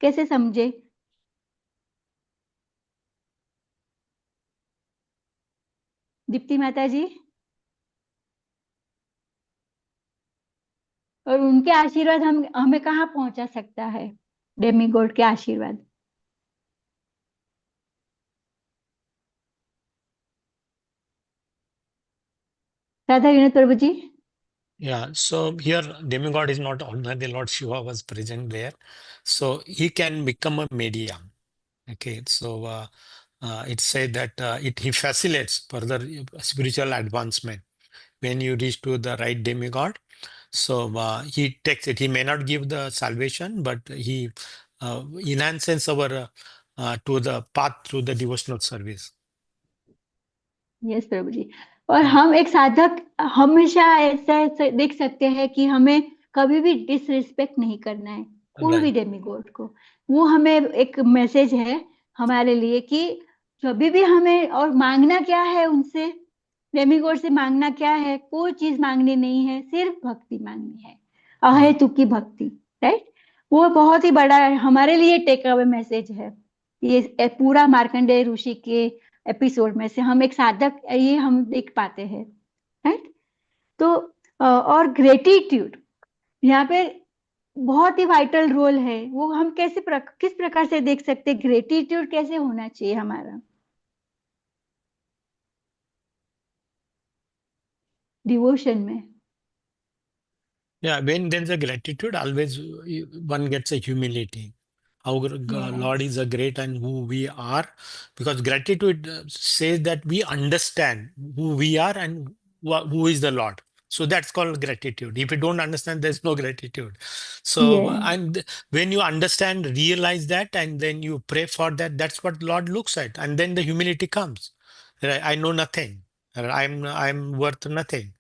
कैसे समझे। दीप्ति माता जी, और उनके आशीर्वाद हम हमें कहाँ पहुंचा सकता है, डेमी गॉड के आशीर्वाद। राधा विनोद प्रभु जी। Yeah, so here demigod is not ordinary. Lord Shiva was present there, so he can become a medium. Okay, so it said that he facilitates further spiritual advancement when you reach to the right demigod. So he takes it. He may not give the salvation, but he enhances our to the path through the devotional service. Yes Prabhu ji. और हम एक साधक हमेशा ऐसा ऐसा देख सकते हैं कि हमें कभी भी डिसरिस्पेक्ट नहीं करना है कोई भी डेमीगॉड को। वो हमें एक मैसेज है हमारे लिए कि कभी भी हमें, और मांगना क्या है उनसे, डेमीगॉड से मांगना क्या है, कोई चीज मांगनी नहीं है, सिर्फ भक्ति मांगनी है, अहेतुक की भक्ति, राइट। वो बहुत ही बड़ा हमारे लिए टेक अवे मैसेज है। ये पूरा मार्कंडेय ऋषि के एपिसोड में से हम एक साधक ये हम देख पाते हैं, राइट। तो और ग्रेटिट्यूड यहाँ पे बहुत ही वाइटल रोल है। वो हम किस प्रकार से देख सकते हैं, ग्रेटिट्यूड कैसे होना चाहिए हमारा डिवोशन में। Yeah, when there's a gratitude, always one gets a humility. How Lord is a great and who we are, because gratitude says that we understand who we are and who is the Lord. So that's called gratitude. If you don't understand, there's no gratitude. So, and when you understand, realize that, and then you pray for that, that's what Lord looks at. And then the humility comes. Right? I know nothing. I'm worth nothing.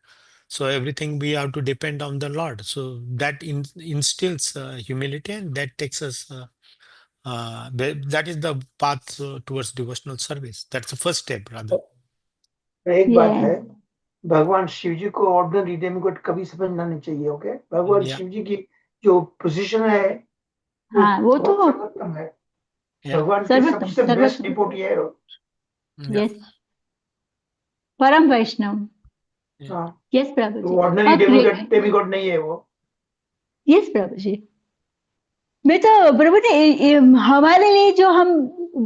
So everything we have to depend on the Lord. So that instills humility, and that takes us. That is the path towards devotional service. That's the first step, rather. एक बात है, भगवान शिव जी को ordinary demigod कभी समझना नहीं चाहिए। Okay, भगवान शिव जी की जो पोजीशन है वो तो सर्वोत्तम है। भगवान के सबसे बेस्ट डिवोटी है। यस, परम वैष्णव। यस प्रभु जी, ऑर्डिनरी डेमिगॉड नहीं है वो। यस प्रभु जी। मैं तो प्रभु जी हमारे लिए जो हम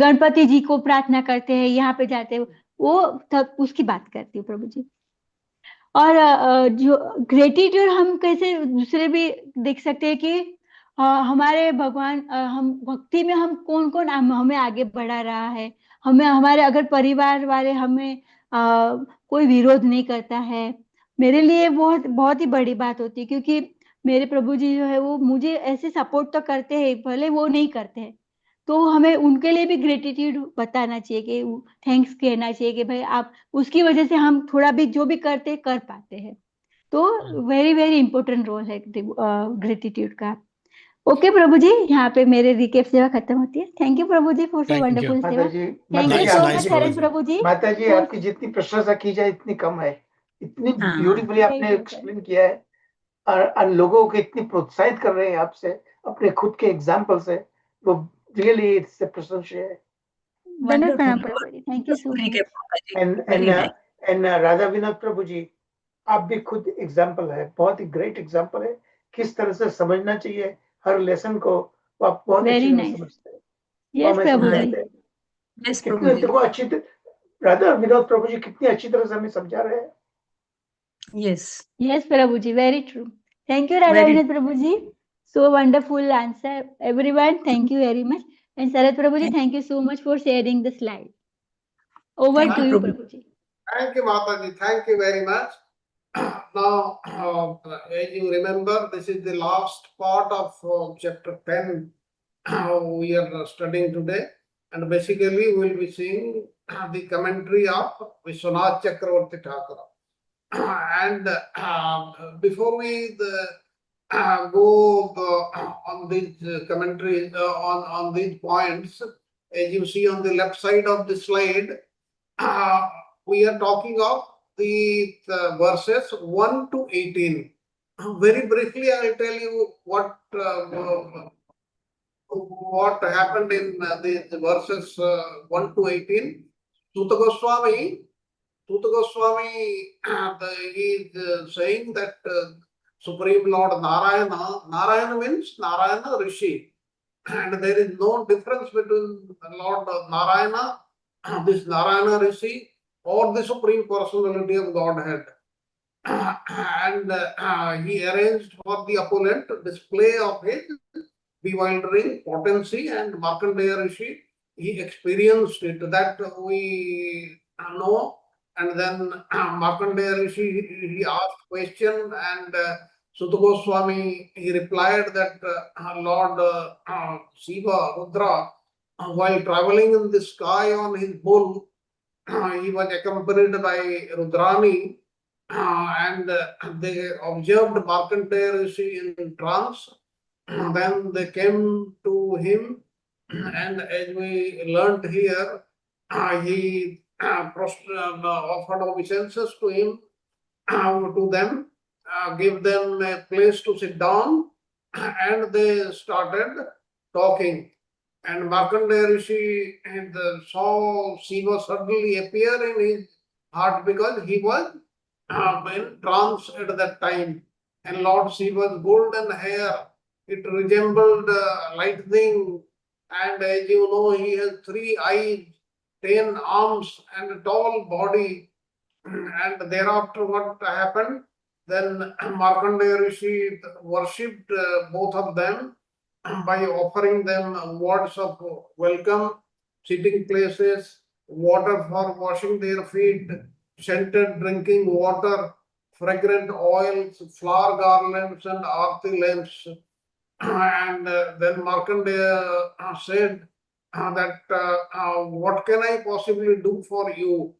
गणपति जी को प्रार्थना करते हैं, यहाँ पे जाते हैं, वो तब उसकी बात करती हूँ प्रभु जी। और जो ग्रेटिट्यूड हम कैसे दूसरे भी देख सकते हैं कि हमारे भगवान, हम भक्ति में हम कौन कौन हमें आगे बढ़ा रहा है। हमें हमारे अगर परिवार वाले हमें कोई विरोध नहीं करता है, मेरे लिए बहुत बहुत ही बड़ी बात होती है, क्योंकि मेरे प्रभु जी जो है वो मुझे ऐसे सपोर्ट तो करते हैं, भले वो नहीं करते हैं, तो हमें उनके लिए भी ग्रेटिट्यूड बताना चाहिए, कि थैंक्स कहना चाहिए कि भाई आप, उसकी वजह से हम थोड़ा भी जो भी करते कर पाते हैं। तो वेरी वेरी इंपॉर्टेंट रोल है ग्रेटिट्यूड का। ओके प्रभु जी, यहाँ पे मेरे रिकेप सेवा खत्म होती है। Thank you Prabhu ji for so wonderful seva. Thank you so much Sharan Prabhu जी। माता जी, आपकी जितनी प्रशंसा की जाए इतनी कम है। इतनी ब्यूटीफुली आपने एक्सप्लेन किया है, और लोगों को इतनी प्रोत्साहित कर रहे हैं आपसे अपने खुद के एग्जाम्पल से। वो रियली इट्स प्रशंसनीय है। Thank you so much. And Radha Vinod Prabhu ji, आप भी खुद एग्जाम्पल है, बहुत ही ग्रेट एग्जाम्पल है किस तरह से समझना चाहिए हर लेसन को। आप बहुत अच्छी तरह समझते हैं। यस प्रभु जी। कितने देखो अच्छी राधा विनोद प्रभु जी कितनी अच्छी तरह से हमें समझा रहे हैं। Yes Prabhu ji, very true. Thank you Radha Vinod Prabhu ji, so wonderful answer everyone. Thank you very much. And Sharad Prabhu ji, thank you so much for sharing the slide. Over to you Prabhu ji. Thank you Mata ji, thank you very much. Now, as you remember, this is the last part of chapter 10 we are studying today. And basically, we will be seeing the commentary of Vishwanath Chakravarti Thakur. And before we go on these commentaries, on these points, as you see on the left side of the slide, we are talking of the verses 1 to 18. Very briefly, I will tell you what happened in these verses 1 to 18. Sutta Goswami is saying that Supreme Lord Narayana means Narayana Rishi. And there is no difference between Lord Narayana, this Narayana Rishi, or the Supreme Personality of Godhead. And he arranged for the opponent display of his bewildering potency, and Markandeya Rishi, he experienced it. That we know. And then Markandeya Rishi, he asked question, and Sutta Goswami, he replied that Lord Shiva, Rudra, while traveling in the sky on his bull, he was accompanied by Rudrani, and they observed Markandeya Rishi in trance. Then they came to him, and as we learned here, he offered obeisances to him, to them, gave them a place to sit down, and they started talking. And Markandeya Rishi saw Shiva suddenly appear in his heart, because he was in trance at that time. And Lord Shiva's golden hair, it resembled lightning. And as you know, he has 3 eyes, 10 arms, and a tall body. And thereafter, what happened? Then Markandeya Rishi worshipped both of them by offering them words of welcome, sitting places, water for washing their feet, scented drinking water, fragrant oils, flower garlands, and arti lamps. And then Markandeya said that what can I possibly do for you,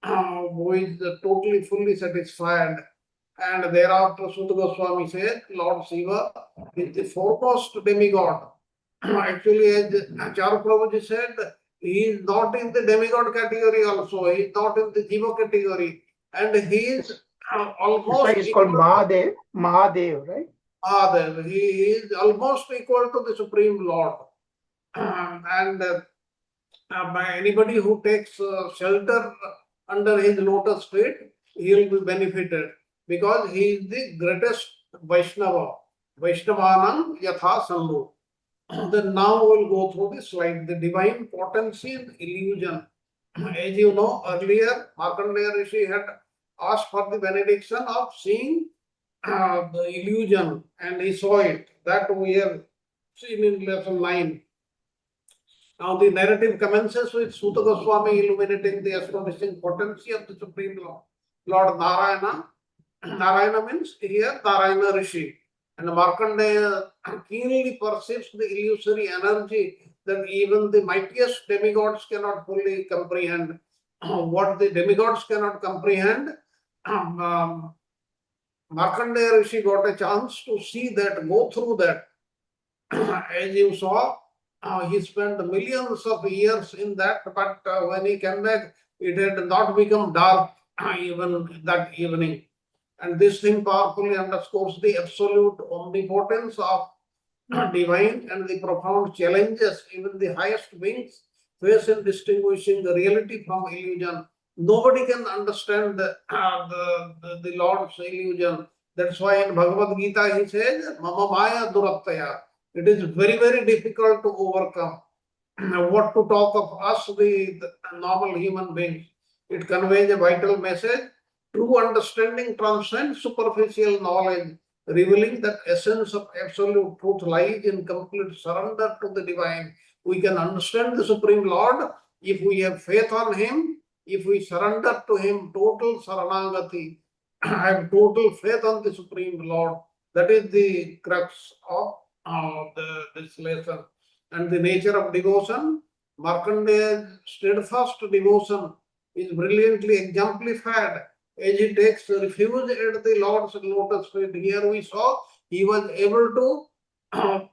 who is totally fully satisfied? And thereafter Sutta Goswami said, Lord Shiva is the foremost demigod. Actually, as Charu Prabhuji said, he is not in the demigod category also. He is not in the Jiva category. And he is almost... That's why he's called Mahadev, right? Mahadev. He is almost equal to the Supreme Lord. And by anybody who takes shelter under his lotus feet, he will be benefited, because he is the greatest Vaishnava. Vaishnavanam Yatha Sambhu. Then now we will go through the slide. The divine potency and illusion. As you know, earlier Markandeya Rishi had asked for the benediction of seeing the illusion, and he saw it. That we have seen in lesson 9. Now the narrative commences with Sutta Goswami illuminating the astonishing potency of the Supreme Lord Narayana. Narayana means here Narayana Rishi. And Markandeya keenly perceives the illusory energy that even the mightiest demigods cannot fully comprehend. What the demigods cannot comprehend, Markandeya Rishi got a chance to see that, go through that. As you saw, he spent millions of years in that, but when he came back, it had not become dark even that evening. And this thing powerfully underscores the absolute omnipotence of divine and the profound challenges even the highest beings face in distinguishing the reality from illusion. Nobody can understand the Lord's illusion. That's why in Bhagavad Gita he says, Mama Maya Durattaya. It is very, very difficult to overcome. What to talk of us, the normal human beings. It conveys a vital message. True understanding transcends superficial knowledge, revealing that essence of absolute truth lies in complete surrender to the divine. We can understand the Supreme Lord if we have faith on Him, if we surrender to Him, total saranagati. have total faith on the Supreme Lord. That is the crux of this lesson. And the nature of devotion, Markandeya's steadfast devotion is brilliantly exemplified as he takes refuge at the Lord's lotus feet. Here we saw he was able to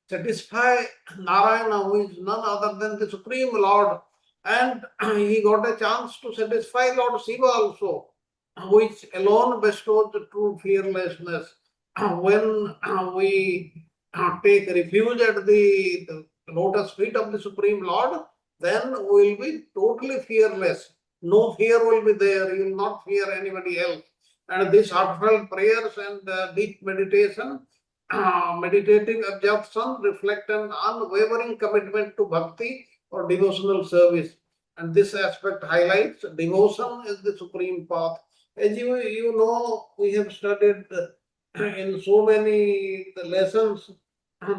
satisfy Narayana, who is none other than the Supreme Lord, and he got a chance to satisfy Lord Shiva also, which alone bestows the true fearlessness. When we take refuge at the lotus feet of the Supreme Lord, then we will be totally fearless. No fear will be there. You will not fear anybody else. And these heartfelt prayers and deep meditation, meditating absorption reflect an unwavering commitment to bhakti or devotional service. And this aspect highlights devotion is the supreme path. As you know, we have studied in so many lessons,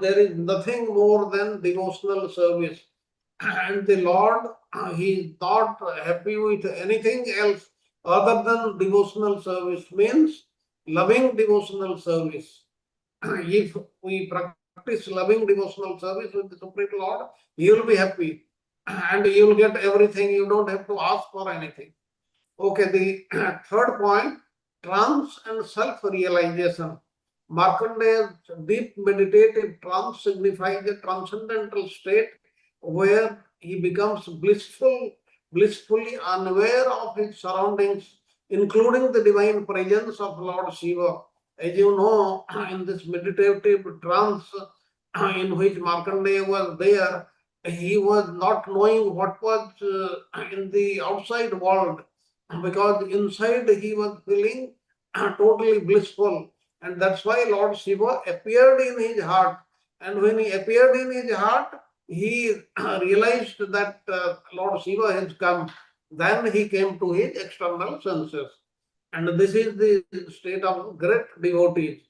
there is nothing more than devotional service. And the Lord, He is not happy with anything else other than devotional service, means loving devotional service. If we practice loving devotional service with the Supreme Lord, He will be happy and you will get everything. You don't have to ask for anything. Okay, the third point, trance and self-realization. Markandeya's deep meditative trance signifies a transcendental state where he becomes blissfully unaware of his surroundings, including the divine presence of Lord Shiva. As you know, in this meditative trance in which Markandeya was there, he was not knowing what was in the outside world, because inside he was feeling totally blissful. And that's why Lord Shiva appeared in his heart. And when he appeared in his heart, he realized that Lord Shiva has come. Then he came to his external senses. And this is the state of great devotees.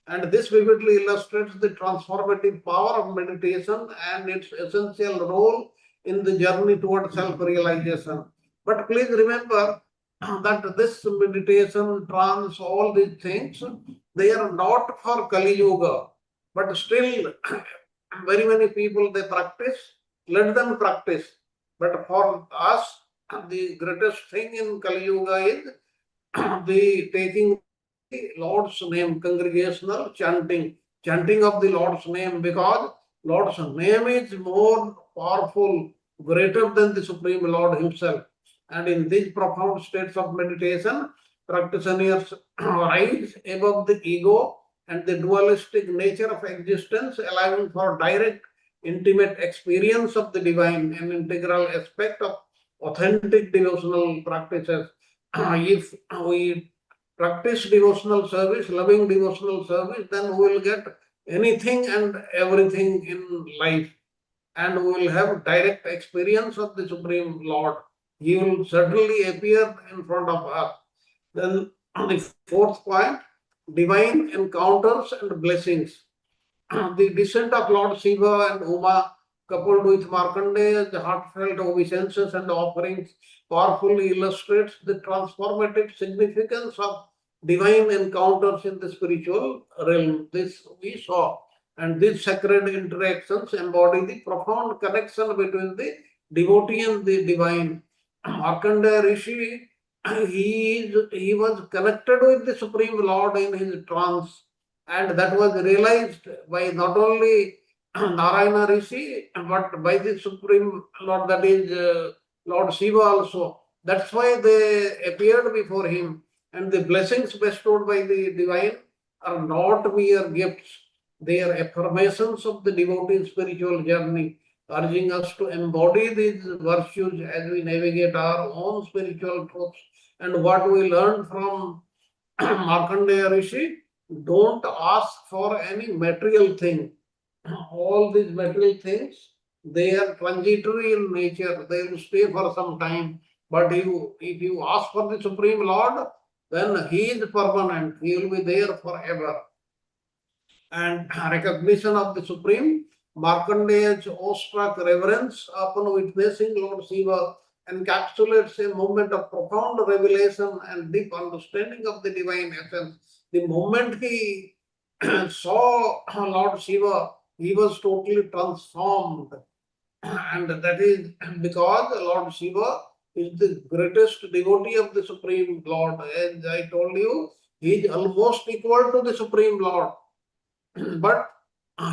And this vividly illustrates the transformative power of meditation and its essential role in the journey toward self-realization. But please remember that this meditation, trance, all these things, they are not for Kali Yuga. But still, very many people, they practice, let them practice. But for us, the greatest thing in Kali Yuga is the taking the Lord's name, congregational chanting of the Lord's name, because Lord's name is more powerful, greater than the Supreme Lord Himself. And in these profound states of meditation, practitioners rise above the ego and the dualistic nature of existence, allowing for direct, intimate experience of the divine, an integral aspect of authentic devotional practices. If we practice devotional service, loving devotional service, then we will get anything and everything in life. And we will have direct experience of the Supreme Lord. He will certainly appear in front of us. Then the fourth point, divine encounters and blessings. The descent of Lord Shiva and Uma, coupled with Markandeya's heartfelt obeisances and offerings, powerfully illustrates the transformative significance of divine encounters in the spiritual realm. This we saw. And these sacred interactions embody the profound connection between the devotee and the divine. Markandeya Rishi, he was connected with the Supreme Lord in his trance, and that was realized by not only Narayana Rishi, but by the Supreme Lord, that is Lord Shiva also. That's why they appeared before him. And the blessings bestowed by the divine are not mere gifts. They are affirmations of the devotee's spiritual journey, urging us to embody these virtues as we navigate our own spiritual truths. And what we learned from Markandeya Rishi, don't ask for any material thing. All these material things, they are transitory in nature. They will stay for some time. But if you ask for the Supreme Lord, then He is permanent. He will be there forever. And recognition of the Supreme, Markandeya's awestruck reverence upon witnessing Lord Shiva encapsulates a moment of profound revelation and deep understanding of the divine essence. The moment he saw Lord Shiva, he was totally transformed. And that is because Lord Shiva is the greatest devotee of the Supreme Lord. As I told you, he is almost equal to the Supreme Lord. But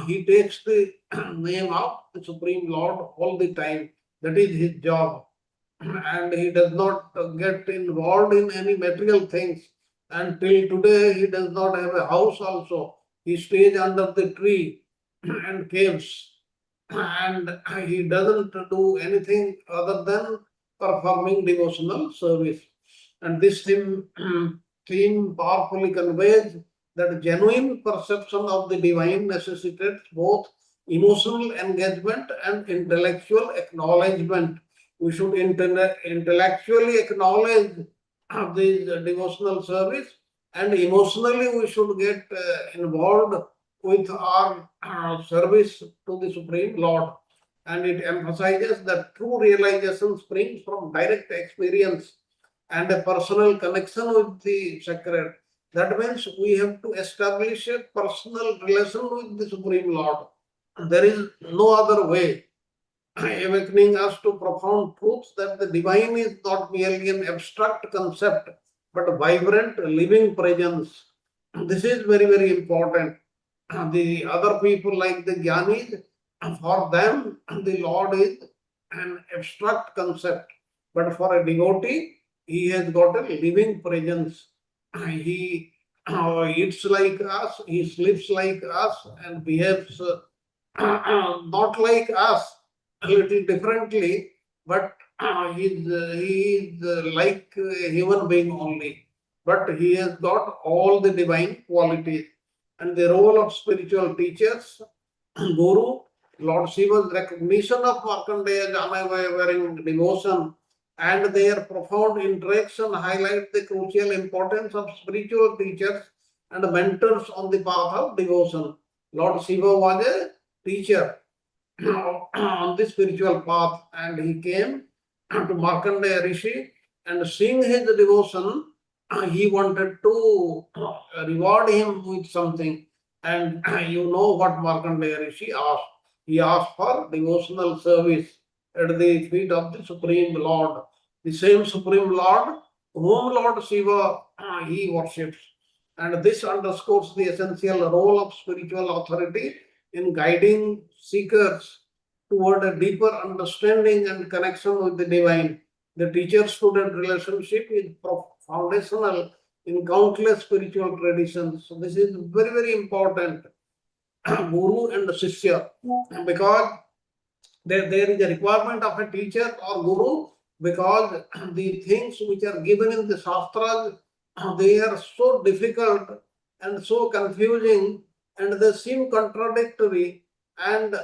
he takes the name of the Supreme Lord all the time. That is his job. And he does not get involved in any material things. Until today, he does not have a house also. He stays under the tree and caves. And he doesn't do anything other than performing devotional service. And this theme powerfully conveys that genuine perception of the divine necessitates both emotional engagement and intellectual acknowledgement. We should intellectually acknowledge this devotional service, and emotionally we should get involved with our service to the Supreme Lord. And it emphasizes that true realization springs from direct experience and a personal connection with the sacred. That means we have to establish a personal relation with the Supreme Lord. There is no other way, awakening us to profound truths that the divine is not merely an abstract concept, but a vibrant, living presence. This is very, very important. The other people, like the Jnanis, for them, the Lord is an abstract concept. But for a devotee, he has got a living presence. He eats like us, he sleeps like us, and behaves not like us, a little differently, but he is like a human being only. But he has got all the divine qualities. And the role of spiritual teachers, Guru, Lord Shiva's recognition of Markandeya's unwavering devotion and their profound interaction highlight the crucial importance of spiritual teachers and mentors on the path of devotion. Lord Shiva was a teacher on the spiritual path, and he came to Markandeya Rishi, and seeing his devotion, he wanted to reward him with something. And you know what Markandeya Rishi asked. He asked for devotional service at the feet of the Supreme Lord, the same Supreme Lord whom Lord Shiva he worships. And this underscores the essential role of spiritual authority in guiding seekers toward a deeper understanding and connection with the divine. The teacher-student relationship is foundational in countless spiritual traditions. So this is very, very important. Guru and Shishya, because there is a requirement of a teacher or guru, because the things which are given in the Shastras, they are so difficult and so confusing, and they seem contradictory, and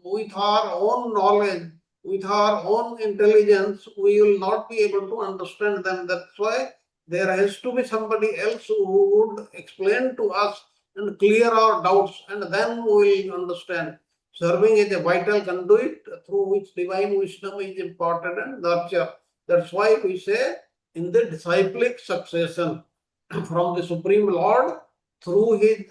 with our own knowledge, with our own intelligence, we will not be able to understand them. That's why there has to be somebody else who would explain to us and clear our doubts, and then we will understand. Serving as a vital conduit through which divine wisdom is imparted and nurtured. That's why we say in the disciplic succession from the Supreme Lord through his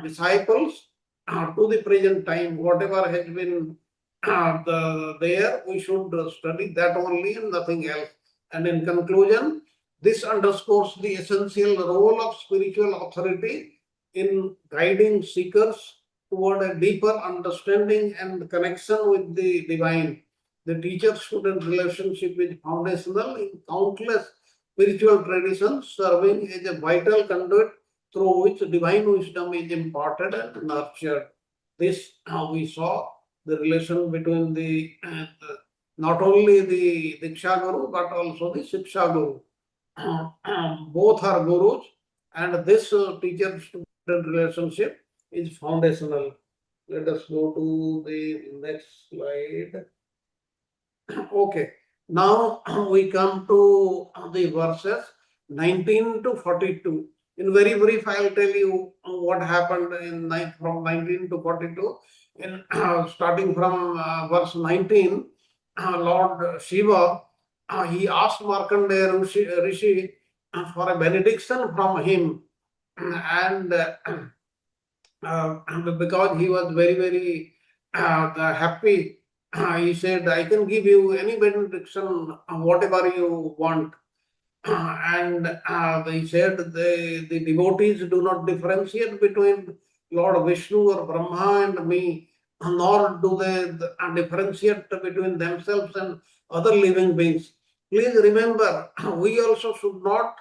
disciples to the present time, whatever has been there, we should study that only and nothing else. And in conclusion, this underscores the essential role of spiritual authority in guiding seekers toward a deeper understanding and connection with the divine. The teacher-student relationship is foundational in countless spiritual traditions, serving as a vital conduit through which divine wisdom is imparted and nurtured. This we saw the relation between the not only the Diksha Guru but also the Shiksha Guru. Both are gurus, and this teacher-student relationship is foundational. Let us go to the next slide. Okay, now we come to the verses 19 to 42. In very brief, I'll tell you what happened from 19 to 42. In starting from verse 19, Lord Shiva he asked Markandeya Rishi for a benediction from him, and because he was very, very happy, he said, I can give you any benediction, whatever you want. And they said the devotees do not differentiate between Lord Vishnu or Brahma and me, nor do they differentiate between themselves and other living beings. Please remember, we also should not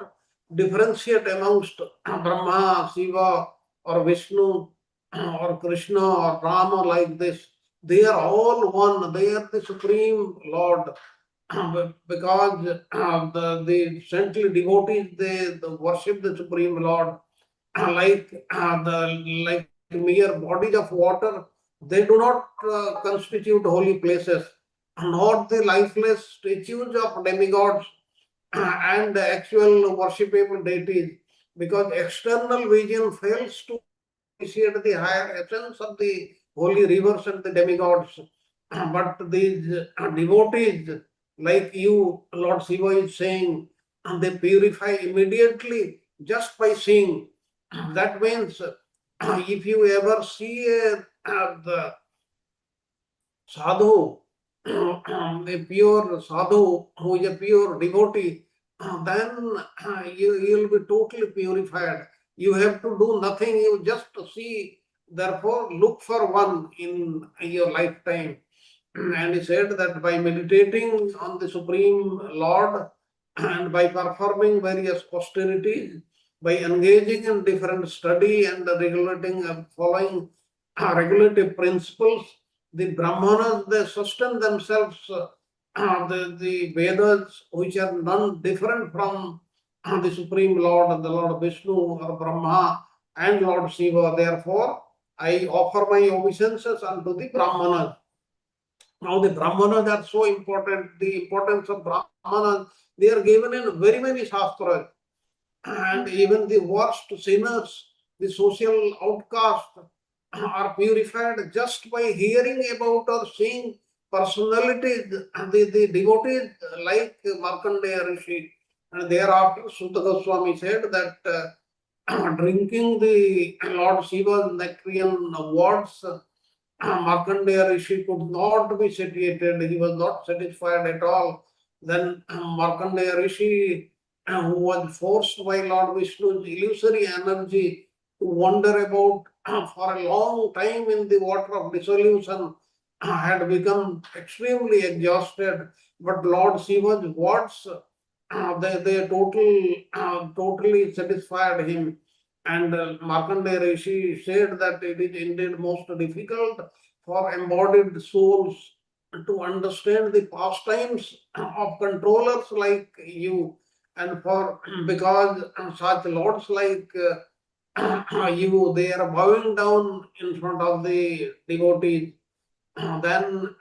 differentiate amongst Brahma, Shiva, or Vishnu, or Krishna, or Rama like this. They are all one. They are the Supreme Lord. Because the saintly devotees, they worship the Supreme Lord like mere bodies of water. They do not constitute holy places, nor the lifeless statues of demigods and actual worshipable deities, because external vision fails to appreciate the higher essence of the holy rivers and the demigods. But these devotees, like you, Lord Shiva is saying, they purify immediately just by seeing. That means if you ever see the sadhu, a pure sadhu who is a pure devotee, then you'll be totally purified. You have to do nothing, you just see, therefore look for one in your lifetime. And he said that by meditating on the Supreme Lord and by performing various austerities, by engaging in different study and regulating following regulative principles, the Brahmanas, they sustain themselves, the Vedas, which are none different from the Supreme Lord, the Lord Vishnu or Brahma and Lord Shiva. Therefore, I offer my obeisances unto the Brahmanas. Now, the Brahmanas are so important. The importance of Brahmanas, they are given in very many shastras. And even the worst sinners, the social outcasts, are purified just by hearing about or seeing personalities, the devotees like Markandeya Rishi. And thereafter, Sutta Goswami said that drinking the Lord Shiva's nectarian waters, Markandeya Rishi could not be satiated. He was not satisfied at all. Then Markandeya Rishi, who was forced by Lord Vishnu's illusory energy to wander about for a long time in the water of dissolution, had become extremely exhausted. But Lord Shiva's words, they totally satisfied him. And Markandeya Rishi said that it is indeed most difficult for embodied souls to understand the pastimes of controllers like you, and for because such lords like you, they are bowing down in front of the devotees. Then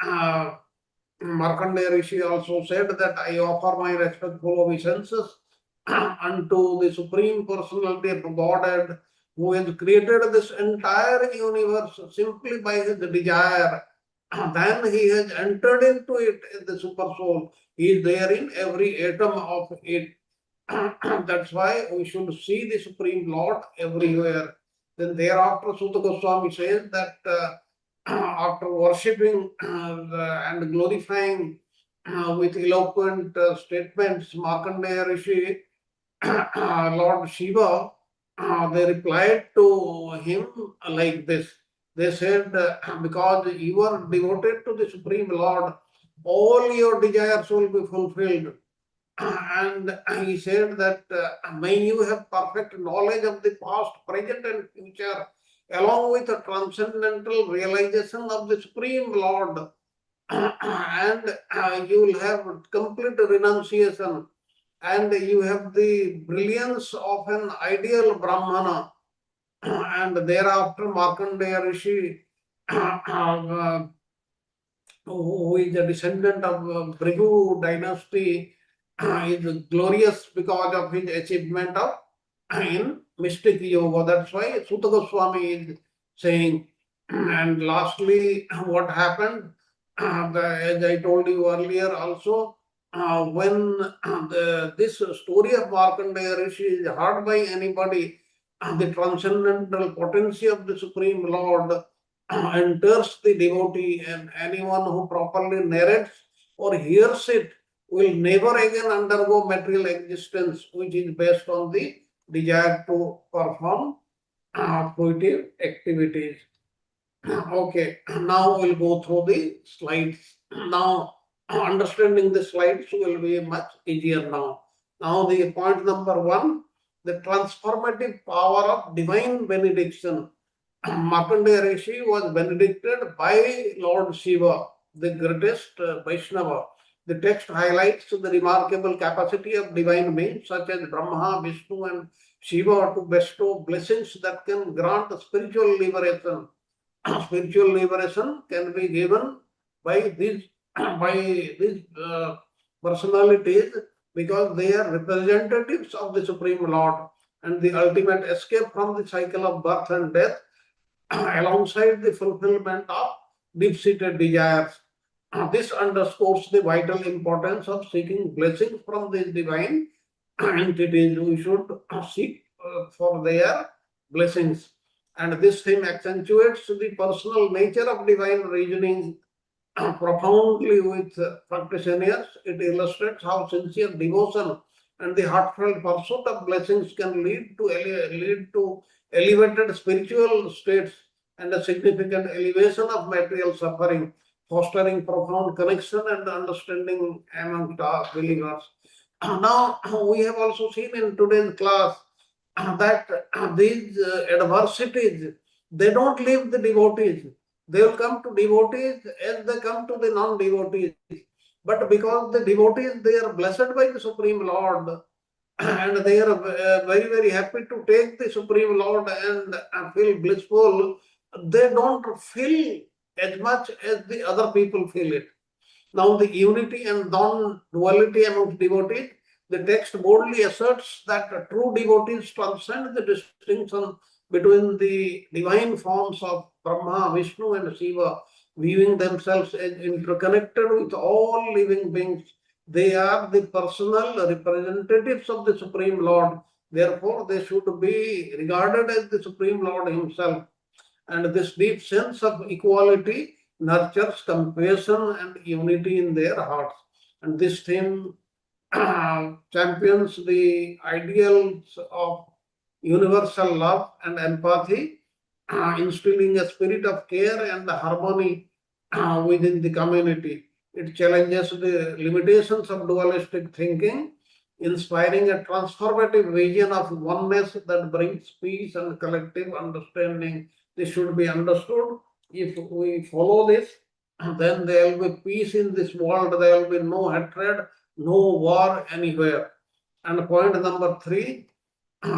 Markandeya Rishi also said that I offer my respectful obeisances unto the Supreme Personality of Godhead, who has created this entire universe simply by his desire. Then he has entered into it in the super soul. He is there in every atom of it. That's why we should see the Supreme Lord everywhere. Then thereafter, Sutta Goswami says that after worshipping and glorifying with eloquent statements Markandeya Rishi, Lord Shiva, they replied to him like this. They said, because you are devoted to the Supreme Lord, all your desires will be fulfilled. And he said that may you have perfect knowledge of the past, present, and future, along with a transcendental realization of the Supreme Lord, and you will have complete renunciation, and you have the brilliance of an ideal Brahmana. And thereafter, Markandeya Rishi, who is a descendant of Bhrigu dynasty, is glorious because of his achievement of in mystic yoga. That's why Sutta Goswami is saying. And lastly, what happened? As I told you earlier also, when this story of Markandeya Rishi is heard by anybody, the transcendental potency of the Supreme Lord enters the devotee, and anyone who properly narrates or hears it will never again undergo material existence, which is based on the desire to perform fruitive activities. Okay, now we'll go through the slides. Now, understanding the slides will be much easier now. Now, the point number 1, the transformative power of divine benediction. Markandeya Rishi was benedicted by Lord Shiva, the greatest Vaishnava. The text highlights the remarkable capacity of divine beings such as Brahma, Vishnu, and Shiva to bestow blessings that can grant spiritual liberation. Spiritual liberation can be given by these personalities because they are representatives of the Supreme Lord and the ultimate escape from the cycle of birth and death alongside the fulfillment of deep-seated desires. This underscores the vital importance of seeking blessings from these divine entities. We should seek for their blessings. And this theme accentuates the personal nature of divine reasoning profoundly with practitioners. It illustrates how sincere devotion and the heartfelt pursuit of blessings can lead to elevated spiritual states and a significant elevation of material suffering, fostering profound connection and understanding among the believers. Now, we have also seen in today's class that these adversities, they don't leave the devotees. They will come to devotees as they come to the non-devotees. But because the devotees, they are blessed by the Supreme Lord, and they are very, very happy to take the Supreme Lord and feel blissful, they don't feel as much as the other people feel it. Now, the unity and non-duality amongst devotees, the text boldly asserts that true devotees transcend the distinction between the divine forms of Brahma, Vishnu, and Shiva, viewing themselves as interconnected with all living beings. They are the personal representatives of the Supreme Lord. Therefore, they should be regarded as the Supreme Lord Himself. And this deep sense of equality nurtures compassion and unity in their hearts. And this theme champions the ideals of universal love and empathy, instilling a spirit of care and harmony within the community. It challenges the limitations of dualistic thinking, inspiring a transformative vision of oneness that brings peace and collective understanding. This should be understood. If we follow this, then there will be peace in this world, there will be no hatred, no war anywhere. And point number 3,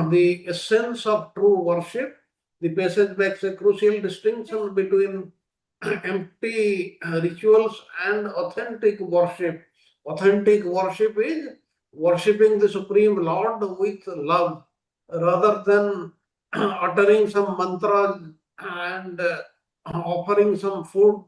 the essence of true worship. The passage makes a crucial distinction between empty rituals and authentic worship. Authentic worship is worshipping the Supreme Lord with love rather than uttering some mantras and offering some food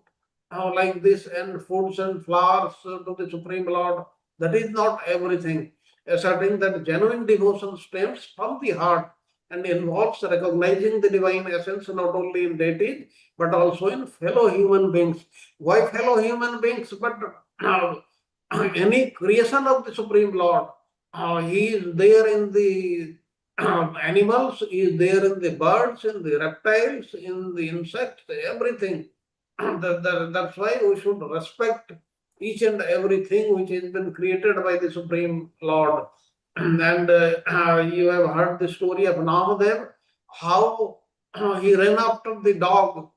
like this and foods and flowers to the Supreme Lord. That is not everything. Asserting that genuine devotion stems from the heart and involves recognizing the divine essence not only in deities but also in fellow human beings. Why fellow human beings? But any creation of the Supreme Lord, He is there in the animals, He is there in the birds, in the reptiles, in the insects, everything. That's why we should respect each and everything which has been created by the Supreme Lord. And you have heard the story of Namadev, how he ran after the dog,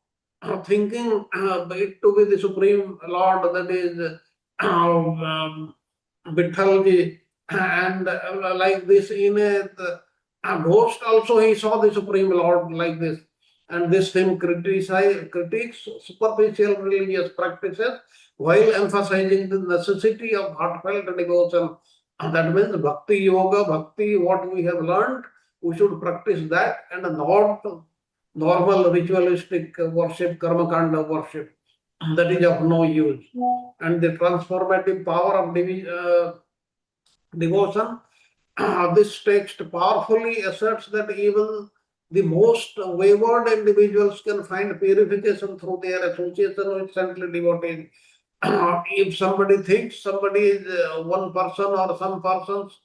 thinking it to be the Supreme Lord, that is Vithalji, and like this in a ghost also he saw the Supreme Lord like this. And this thing critiques superficial religious practices while emphasizing the necessity of heartfelt devotion. That means bhakti yoga, bhakti, what we have learned, we should practice that and not normal ritualistic worship, karma kanda worship. that is of no use. And the transformative power of devotion, this text powerfully asserts that even the most wayward individuals can find purification through their association with saintly devotees. If somebody thinks somebody is one person or some persons,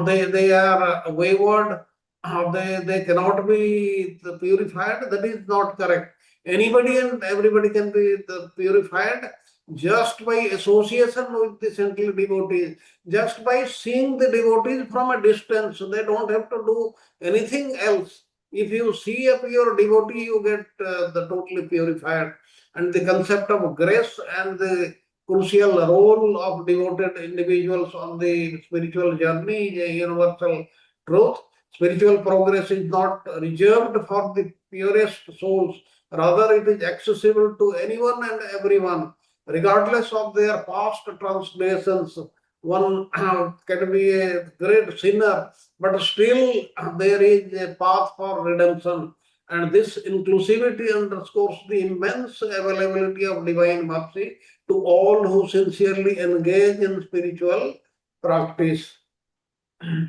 they are wayward, they cannot be purified, that is not correct. Anybody and everybody can be purified just by association with the saintly devotees, just by seeing the devotees from a distance. They don't have to do anything else. If you see a pure devotee, you get the totally purified. And the concept of grace and the crucial role of devoted individuals on the spiritual journey is a universal truth. Spiritual progress is not reserved for the purest souls, rather, it is accessible to anyone and everyone, regardless of their past transgressions. One can be a great sinner, but still there is a path for redemption. And this inclusivity underscores the immense availability of divine mercy to all who sincerely engage in spiritual practice.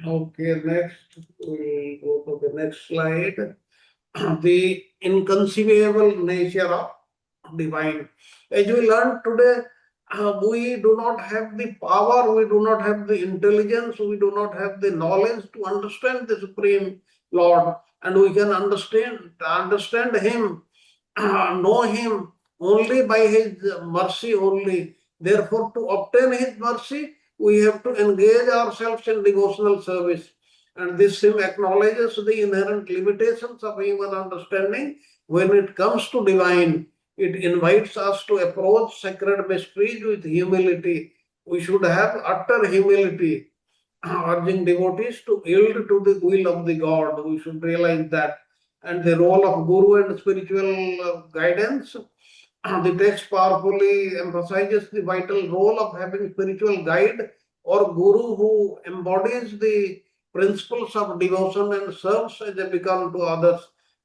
Okay, next, we'll go to the next slide. The inconceivable nature of divine. As we learned today, we do not have the power, we do not have the intelligence, we do not have the knowledge to understand the Supreme Lord, and we can understand Him, know Him only by His mercy only. Therefore, to obtain His mercy, we have to engage ourselves in devotional service. And this hymn acknowledges the inherent limitations of human understanding. When it comes to divine, it invites us to approach sacred mysteries with humility. We should have utter humility, urging devotees to yield to the will of the God. We should realize that. And the role of Guru and spiritual guidance, the text powerfully emphasizes the vital role of having spiritual guide or Guru who embodies the principles of devotion and serves as a beacon to others.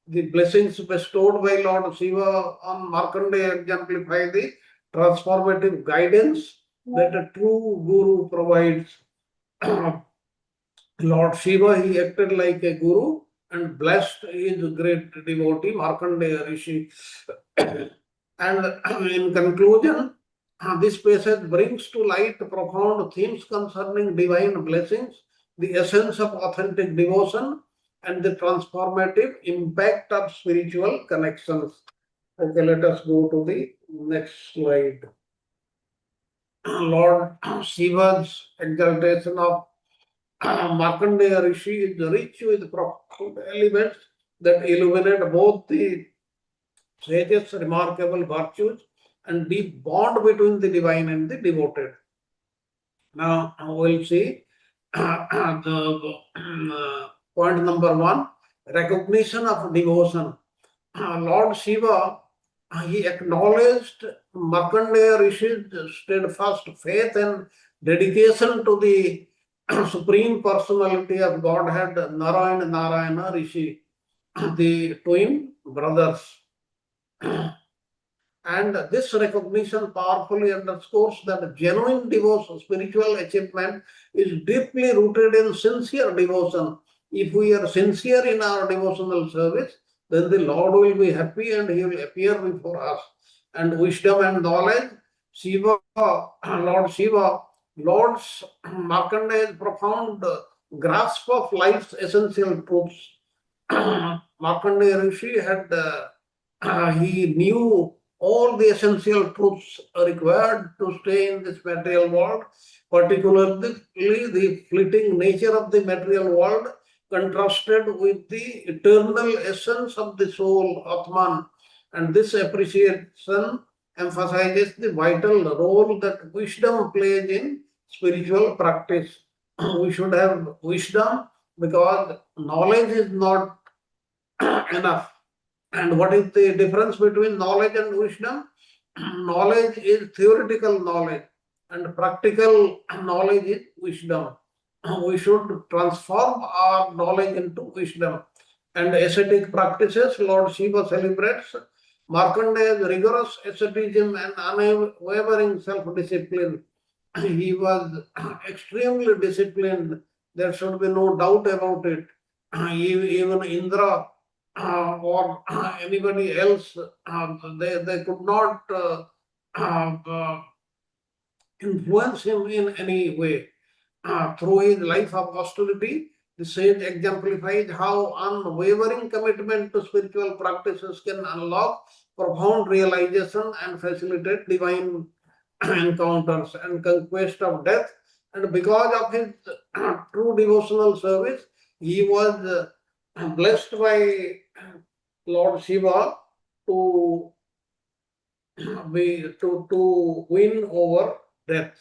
The blessings bestowed by Lord Shiva on Markandeya exemplify the transformative guidance that a true Guru provides. Lord Shiva, he acted like a Guru and blessed his great devotee Markandeya Rishi. And in conclusion, this passage brings to light profound themes concerning divine blessings, the essence of authentic devotion, and the transformative impact of spiritual connections. Okay, let us go to the next slide. Lord Shiva's exaltation of Markandeya Rishi is rich with profound elements that illuminate both the sage's remarkable virtues and deep bond between the divine and the devoted. Now we'll see the point number one, recognition of devotion. Lord Shiva, he acknowledged Markandeya Rishi's steadfast faith and dedication to the Supreme Personality of Godhead, Nara and Narayana Rishi, the twin brothers. And this recognition powerfully underscores that genuine devotion, spiritual achievement, is deeply rooted in sincere devotion. If we are sincere in our devotional service, then the Lord will be happy and He will appear before us. And wisdom and knowledge, Lord Shiva, Lord's Markandeya's profound grasp of life's essential truths. Markandeya Rishi had, he knew all the essential truths required to stay in this material world, particularly the fleeting nature of the material world contrasted with the eternal essence of the soul, Atman. And this appreciation emphasizes the vital role that wisdom plays in spiritual practice. We should have wisdom because knowledge is not enough. And what is the difference between knowledge and wisdom? Knowledge is theoretical knowledge and practical knowledge is wisdom. We should transform our knowledge into wisdom. And ascetic practices, Lord Shiva celebrates Markandeya's rigorous asceticism and unwavering self-discipline. He was extremely disciplined. There should be no doubt about it. Even Indra or anybody else, they could not influence him in any way. Through his life of austerity, the sage exemplifies how unwavering commitment to spiritual practices can unlock profound realization and facilitate divine encounters and conquest of death. And because of his true devotional service, he was blessed by Lord Shiva to to win over death.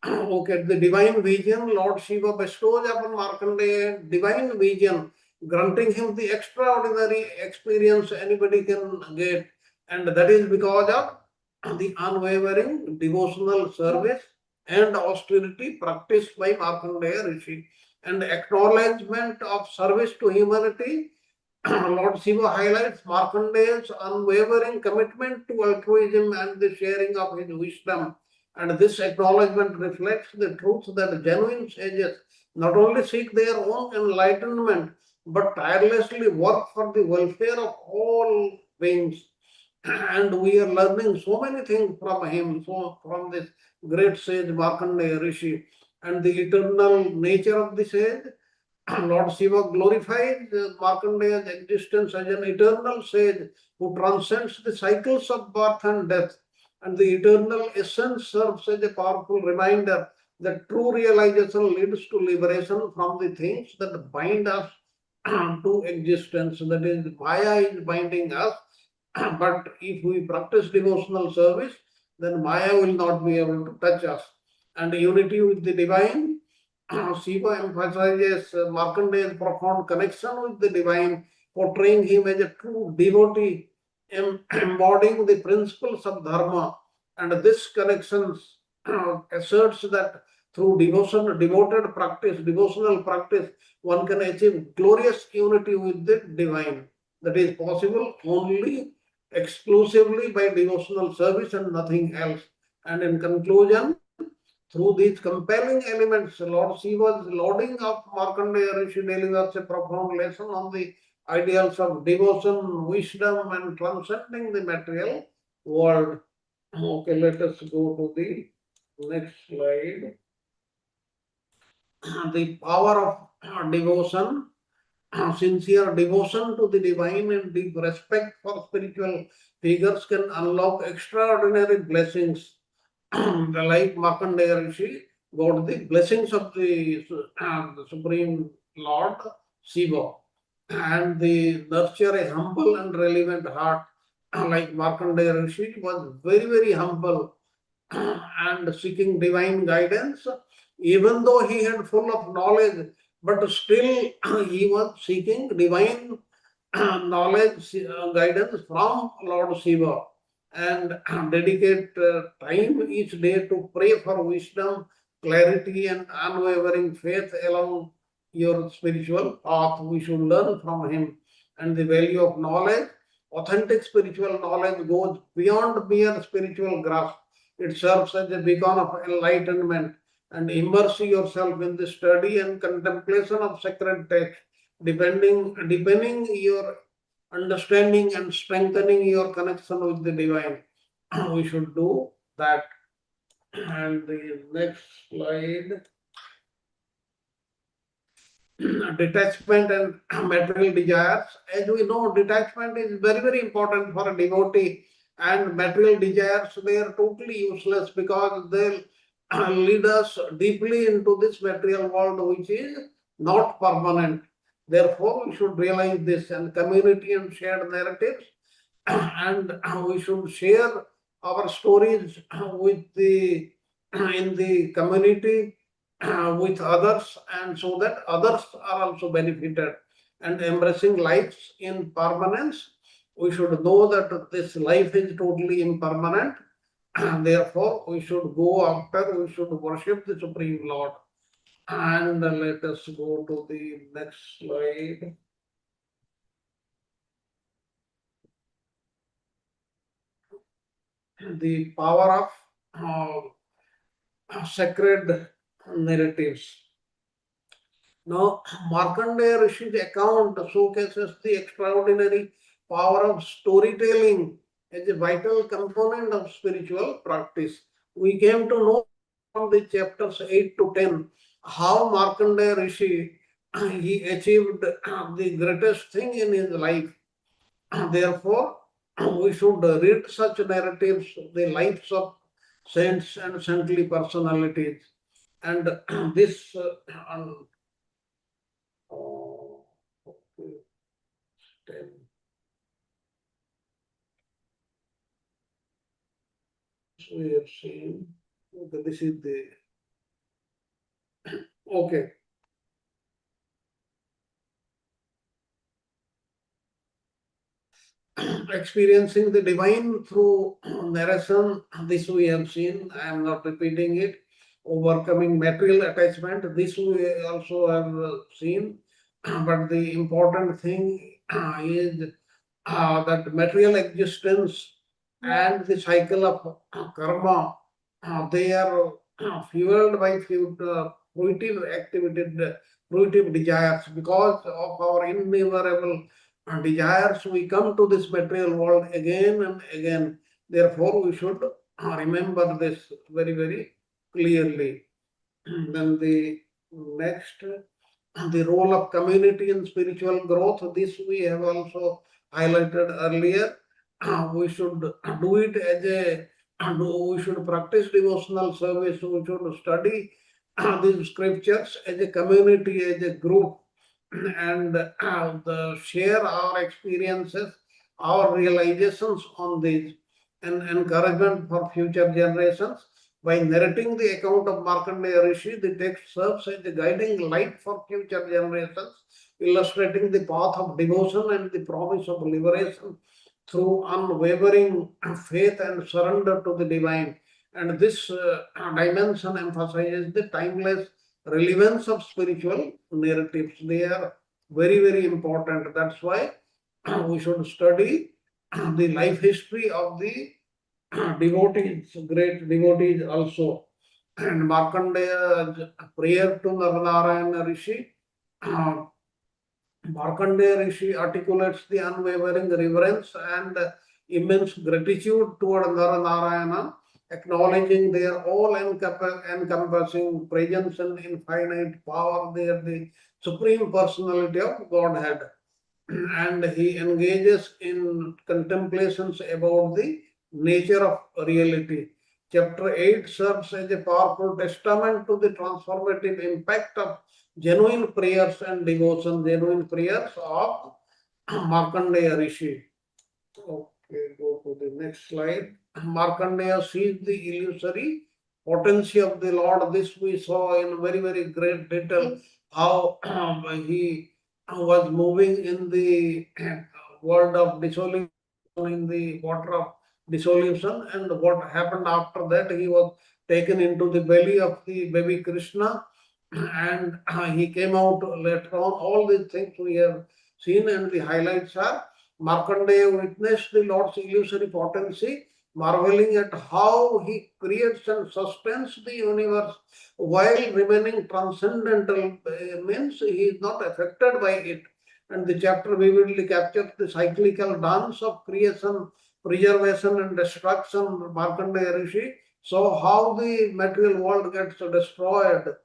Okay, the divine vision, Lord Shiva bestows upon Markandeya divine vision, granting him the extraordinary experience anybody can get. And that is because of the unwavering devotional service and austerity practiced by Markandeya Rishi. And acknowledgement of service to humanity, Lord Shiva highlights Markandeya's unwavering commitment to altruism and the sharing of his wisdom. And this acknowledgement reflects the truth that genuine sages not only seek their own enlightenment, but tirelessly work for the welfare of all beings. And we are learning so many things from him, so from this great sage Markandeya Rishi. And the eternal nature of the sage, Lord Shiva glorifies Markandeya's existence as an eternal sage who transcends the cycles of birth and death. And the eternal essence serves as a powerful reminder that true realization leads to liberation from the things that bind us to existence. That is, Maya is binding us. But if we practice devotional service, then Maya will not be able to touch us. And unity with the divine, Shiva emphasizes Markandeya's profound connection with the divine, portraying him as a true devotee, embodying the principles of Dharma. And this connection asserts that through devoted practice, devotional practice, one can achieve glorious unity with the divine. That is possible only exclusively by devotional service and nothing else. And in conclusion, through these compelling elements, Lord Shiva's lauding of Markandeya Rishi delivers a profound lesson on the ideals of devotion, wisdom, and transcending the material world. Okay, let us go to the next slide. The power of devotion, sincere devotion to the divine and deep respect for spiritual figures can unlock extraordinary blessings. Like Markandeya Rishi got the blessings of the Supreme Lord Shiva, and the nurture a humble and relevant heart. Like Markandeya Rishi was very, very humble and seeking divine guidance, even though he had full of knowledge, but still he was seeking divine knowledge, guidance from Lord Shiva, and dedicate time each day to pray for wisdom, clarity, and unwavering faith along your spiritual path. We should learn from him. And the value of knowledge, authentic spiritual knowledge goes beyond mere spiritual grasp. It serves as a beacon of enlightenment, and immerse yourself in the study and contemplation of sacred text, deepening your understanding and strengthening your connection with the divine. We should do that. And the next slide. Detachment and material desires. As we know, detachment is very, very important for a devotee, and material desires, they are totally useless because they lead us deeply into this material world, which is not permanent. Therefore, we should realize this, and community and shared narratives, and we should share our stories with the in the community, with others, and so that others are also benefited. And embracing life's impermanence, we should know that this life is totally impermanent, and therefore we should go after, we should worship the Supreme Lord. And let us go to the next slide. the power of sacred narratives. Now, Markandeya Rishi's account showcases the extraordinary power of storytelling as a vital component of spiritual practice. We came to know from the chapters 8 to 10 how Markandeya Rishi he achieved the greatest thing in his life. Therefore, we should read such narratives, the lives of saints and saintly personalities. And this okay, 10. We have seen, okay, this is the, okay. Experiencing the divine through narration, this we have seen, I am not repeating it. Overcoming material attachment, this we also have seen. But the important thing is that material existence and the cycle of karma, they are fueled by fruitive activity, fruitive desires. Because of our innumerable desires, we come to this material world again and again. Therefore, we should remember this very, very clearly. Then the next, the role of community in spiritual growth. This we have also highlighted earlier. We should do it as a, we should practice devotional service. We should study these scriptures as a community, as a group, and share our experiences, our realizations on these, and encouragement for future generations. By narrating the account of Markandeya Rishi, the text serves as a guiding light for future generations, illustrating the path of devotion and the promise of liberation through unwavering faith and surrender to the divine. And this dimension emphasizes the timeless relevance of spiritual narratives. They are very, very important. That's why we should study the life history of the devotees, great devotees also. And Markandeya's prayer to Narnarayana Rishi, Markandeya Rishi articulates the unwavering reverence and immense gratitude toward Narayana, acknowledging their all-encompassing presence and infinite power. They are the supreme personality of Godhead. And he engages in contemplations about the nature of reality. Chapter 8 serves as a powerful testament to the transformative impact of genuine prayers and devotion, genuine prayers of Markandeya Rishi. Okay, go to the next slide. Markandeya sees the illusory potency of the Lord. This we saw in very, very great detail how he was moving in the world of dissolution, in the water of dissolution, and what happened after that, he was taken into the belly of the baby Krishna, and he came out later on. All these things we have seen, and the highlights are Markandeya witnessed the Lord's illusory potency, marveling at how he creates and sustains the universe while remaining transcendental. Means he is not affected by it. And the chapter vividly captures the cyclical dance of creation, preservation, and destruction. Markandeya Rishi saw how the material world gets destroyed,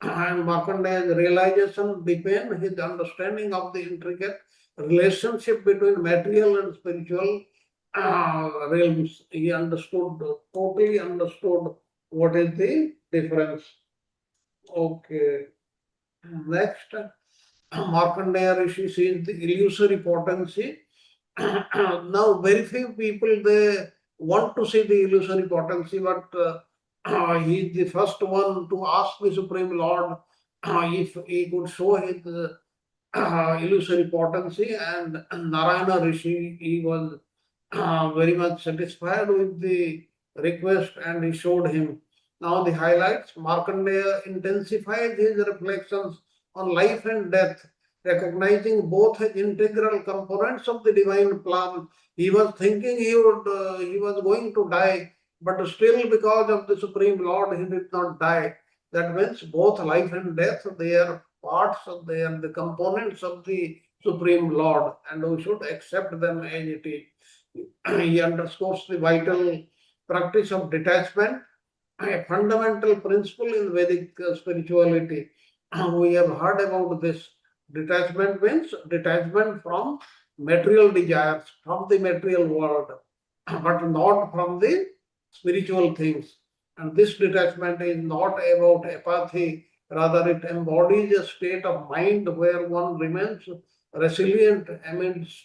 and Markandeya's realization deepened his understanding of the intricate relationship between material and spiritual realms. He understood, totally understood what is the difference. Okay. Next, Markandeya Rishi sees the illusory potency. Now, very few people they want to see the illusory potency, but he is the first one to ask the Supreme Lord if he could show his illusory potency, and Narayana Rishi he was very much satisfied with the request, and he showed him. Now the highlights: Markandeya intensified his reflections on life and death, recognizing both as integral components of the divine plan. He was thinking he was going to die, but still because of the Supreme Lord, he did not die. That means both life and death, they are parts, they are the components of the Supreme Lord, and we should accept them as it is. He underscores the vital practice of detachment, a fundamental principle in Vedic spirituality. We have heard about this. Detachment means detachment from material desires, from the material world, but not from the spiritual things. And this detachment is not about apathy, rather, it embodies a state of mind where one remains resilient amidst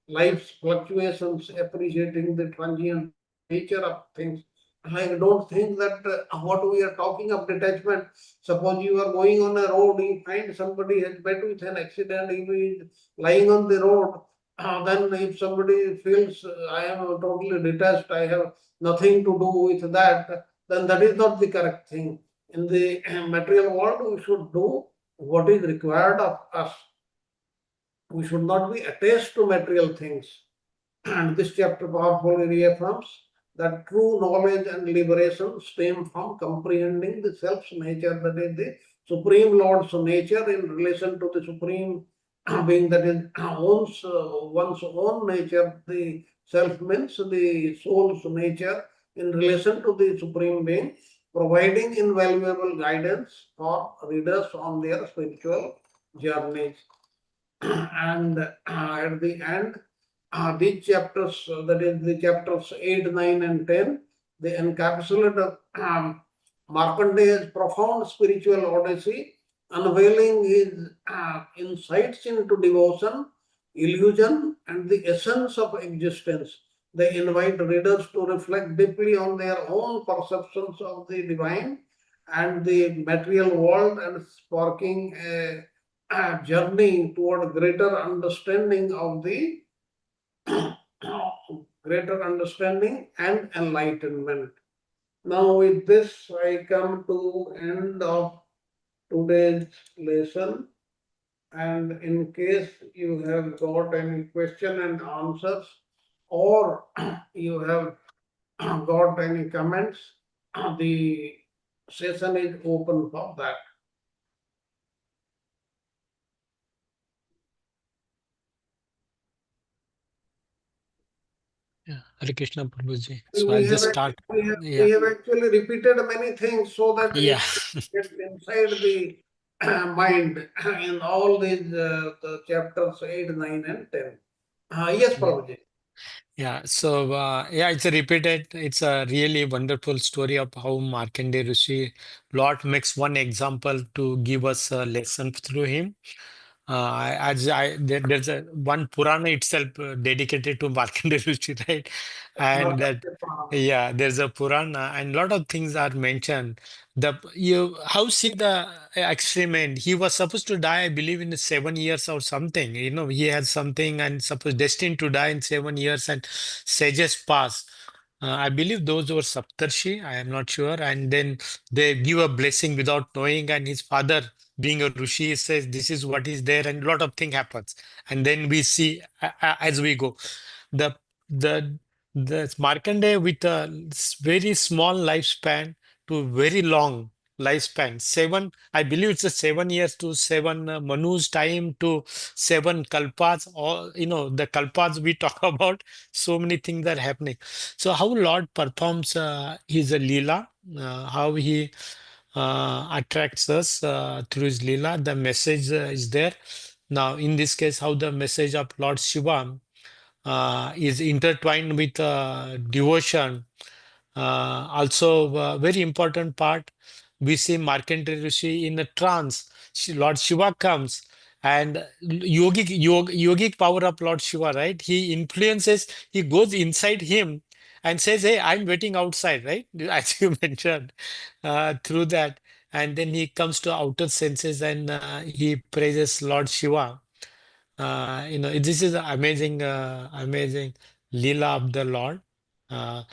life's fluctuations, appreciating the transient nature of things. I don't think that what we are talking of detachment. Suppose you are going on a road, you find somebody has met with an accident, he is lying on the road. Then, if somebody feels I am totally detached, I have nothing to do with that, then that is not the correct thing. In the material world, we should do what is required of us. We should not be attached to material things. And this chapter powerfully reaffirms that true knowledge and liberation stem from comprehending the self's nature, that is the Supreme Lord's nature in relation to the Supreme Being, that is one's own nature. The self means the soul's nature in relation to the Supreme Being, providing invaluable guidance for readers on their spiritual journeys. And at the end, these chapters, that is the chapters 8, 9, and 10, they encapsulate Markandeya's profound spiritual odyssey, unveiling his insights into devotion, illusion, and the essence of existence. They invite readers to reflect deeply on their own perceptions of the divine and the material world, and sparking a journey toward greater understanding and enlightenment. Now, with this, I come to end of today's lesson. And in case you have got any question and answers, or you have got any comments, the session is open for that. Yeah, Hare Krishna Prabhuji. So I'll just start. We have actually repeated many things so that Yeah. it gets inside the mind in all these the chapters 8, 9, and 10. Yes, Prabhuji. Yeah, so yeah, it's a repeated, it's a really wonderful story of how Markandeya Rishi, Lord makes one example to give us a lesson through him. There's a one Purana itself dedicated to Markandeya Rishi, right? And that, yeah, there's a Purana, and a lot of things are mentioned. How see the extreme end? He was supposed to die, I believe, in 7 years or something. He had something and supposed destined to die in 7 years, and sages pass. I believe those were Saptarshi, I am not sure. And then they give a blessing without knowing, and his father, being a Rishi, says this is what is there, and a lot of thing happens. And then we see as we go. The the the Markandeya with a very small lifespan to very long lifespan. I believe it's a 7 years to seven Manu's time to seven Kalpas. Or the Kalpas we talk about, so many things are happening. So how Lord performs his Leela, how he attracts us through his Leela, the message is there. Now, in this case, how the message of Lord Shiva is intertwined with devotion. Also, very important part, we see Markandeya Rishi in a trance. Lord Shiva comes, and yogic power of Lord Shiva, right? He influences, he goes inside him and says, hey, I'm waiting outside, right? As you mentioned, through that. And then he comes to outer senses, and he praises Lord Shiva. This is amazing, amazing Leela of the Lord. Uh,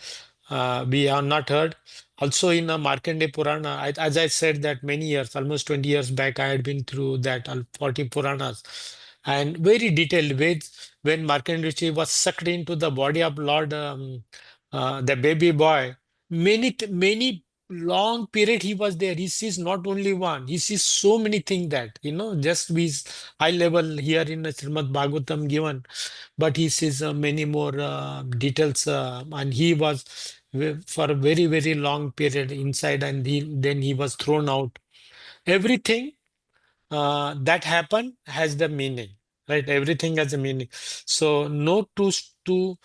we have not heard. Also in Markandeya Purana, as I said that many years, almost 20 years back, I had been through that 40 Puranas, and very detailed ways when Markandeya Rishi was sucked into the body of Lord, the baby boy. Many long period he was there. He sees not only one, he sees so many things that, just we high level here in Srimad Bhagavatam given, but he sees many more details, and he was for a very, very long period inside, and then he was thrown out. Everything that happened has the meaning, right? Everything has a meaning. So no two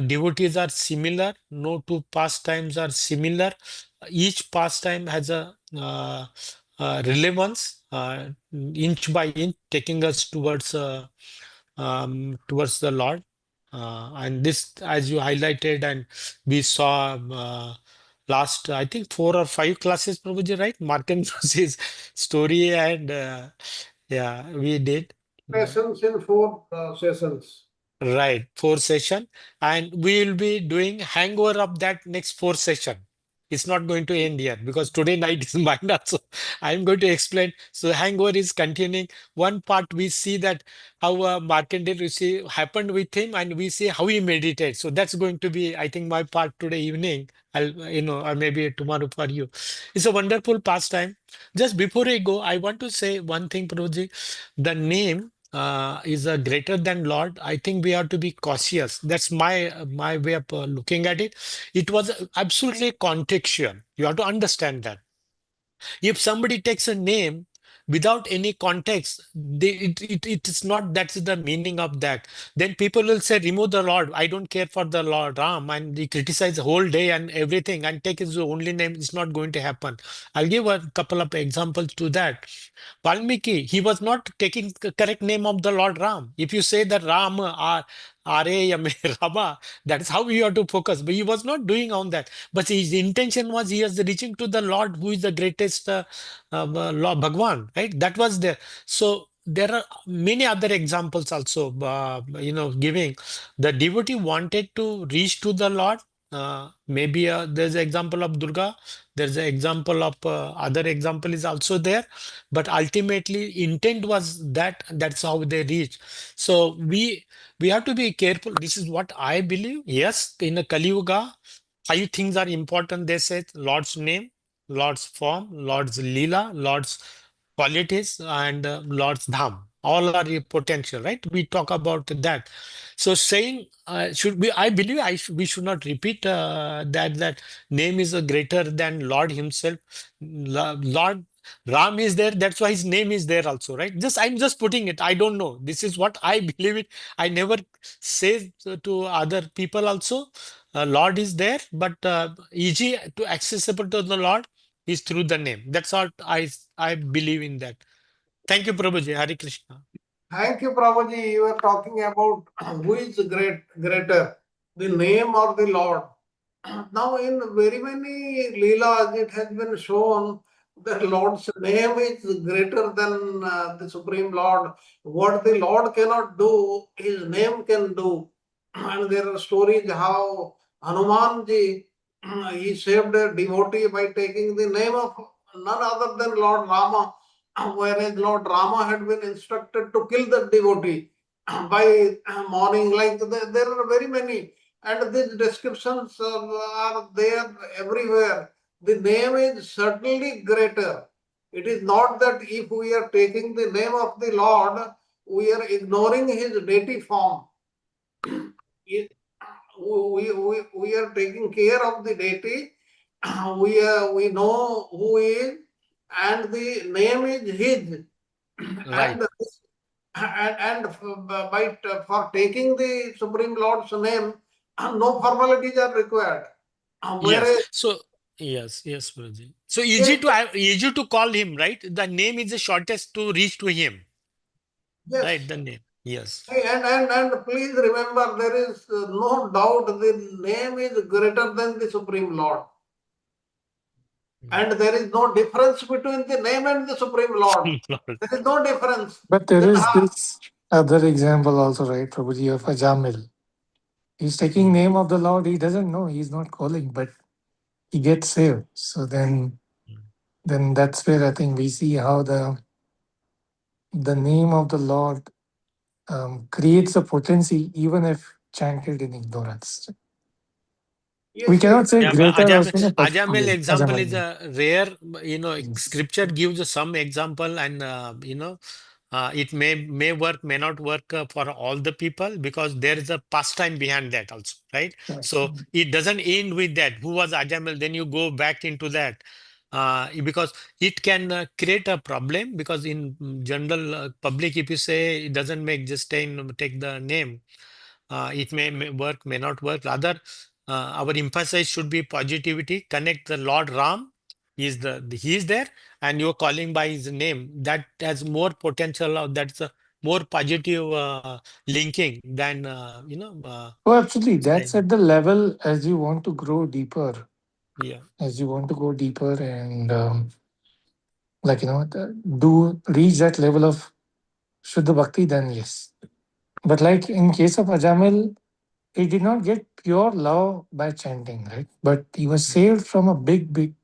devotees are similar, no two pastimes are similar. Each pastime has a relevance, inch by inch, taking us towards the Lord. And this, as you highlighted, and we saw last, I think 4 or 5 classes, Prabhuji, right? Mark and Rosie's story, and yeah, we did. Lessons in 4 sessions. Right, 4 session, and we will be doing hangover of that next 4 session. It's not going to end here because today night is mine also. I'm going to explain. So hangover is continuing. One part we see that how Markandeya Rishi happened with him, and we see how he meditates. So that's going to be, I think, my part today evening. Or maybe tomorrow for you. It's a wonderful pastime. Just before I go, I want to say one thing, Prabhuji. The name is a greater than Lord. I think we have to be cautious. That's my way of looking at it. It was absolutely contextual. You have to understand that. If somebody takes a name without any context, it is not, that's the meaning of that. Then people will say, remove the Lord. I don't care for the Lord Ram, and he criticize the whole day and everything and take his only name. It's not going to happen. I'll give a couple of examples to that. Valmiki, he was not taking the correct name of the Lord Ram. If you say that Ram, R-A-M-A, Rama, that is how you have to focus. But he was not doing on that. But his intention was he was reaching to the Lord who is the greatest Lord Bhagwan, right? That was there. So there are many other examples also, giving the devotee wanted to reach to the Lord. Maybe there's an example of Durga. There's an example of other example is also there, but ultimately intent was that that's how they reach. So we have to be careful. This is what I believe. Yes, in a Kali Yuga, 5 things are important. They said Lord's name, Lord's form, Lord's Leela, Lord's qualities, and Lord's Dham. All are potential, right? We talk about that. So saying should be, I believe we should not repeat that name is greater than Lord Himself. Lord Ram is there, that's why his name is there also, right? I'm just putting it. I don't know. This is what I believe it. I never say to other people also. Lord is there, but easy to accessible to the Lord is through the name. That's all I believe in that. Thank you, Prabhuji. Hare Krishna. Thank you, Prabhuji. You are talking about who is greater, the name or the Lord. Now, in very many Leelas, it has been shown that Lord's name is greater than the Supreme Lord. What the Lord cannot do, His name can do. And there are stories how Hanumanji, he saved a devotee by taking the name of none other than Lord Rama, whereas Lord Rama had been instructed to kill the devotee by morning. Like there are very many, and these descriptions are there everywhere. The name is certainly greater. It is not that if we are taking the name of the Lord, we are ignoring His deity form. We are taking care of the deity. We know who he is, and the name is His. Right. And for taking the Supreme Lord's name, no formalities are required. Yes. Whereas, So yes, Prabhuji. So yes, easy to call him, right? The name is the shortest to reach to him, yes. right? The name. Yes. And please remember, there is no doubt the name is greater than the Supreme Lord. And there is no difference between the name and the Supreme Lord. Lord. There is no difference. But there Then is this other example also, right, Prabhuji, of Ajamil. He's taking name of the Lord. He doesn't know. He's not calling, but he gets saved. So then that's where I think we see how the name of the Lord creates a potency, even if chanted in ignorance. We Yes, yes. cannot say Yeah, but greater also. No, but Ajamel yes, example is Ajamil. a rare, Yes. scripture gives some example and, it may work, may not work for all the people because there is a pastime behind that also, right? Yes. So it doesn't end with that. Who was Ajamel? Then you go back into that. Because it can create a problem because in general public, if you say it doesn't make, just take the name. It may work, may not work. Rather, our emphasis should be positivity. Connect the Lord Ram. He is there, and you're calling by his name. That has more potential. That's a more positive linking than Oh, absolutely. That's saying. at the level as you want to grow deeper. Yeah. As you want to go deeper and do reach that level of Shuddha Bhakti, then yes. But like in case of Ajamil, he did not get pure love by chanting, right? But he was saved from a big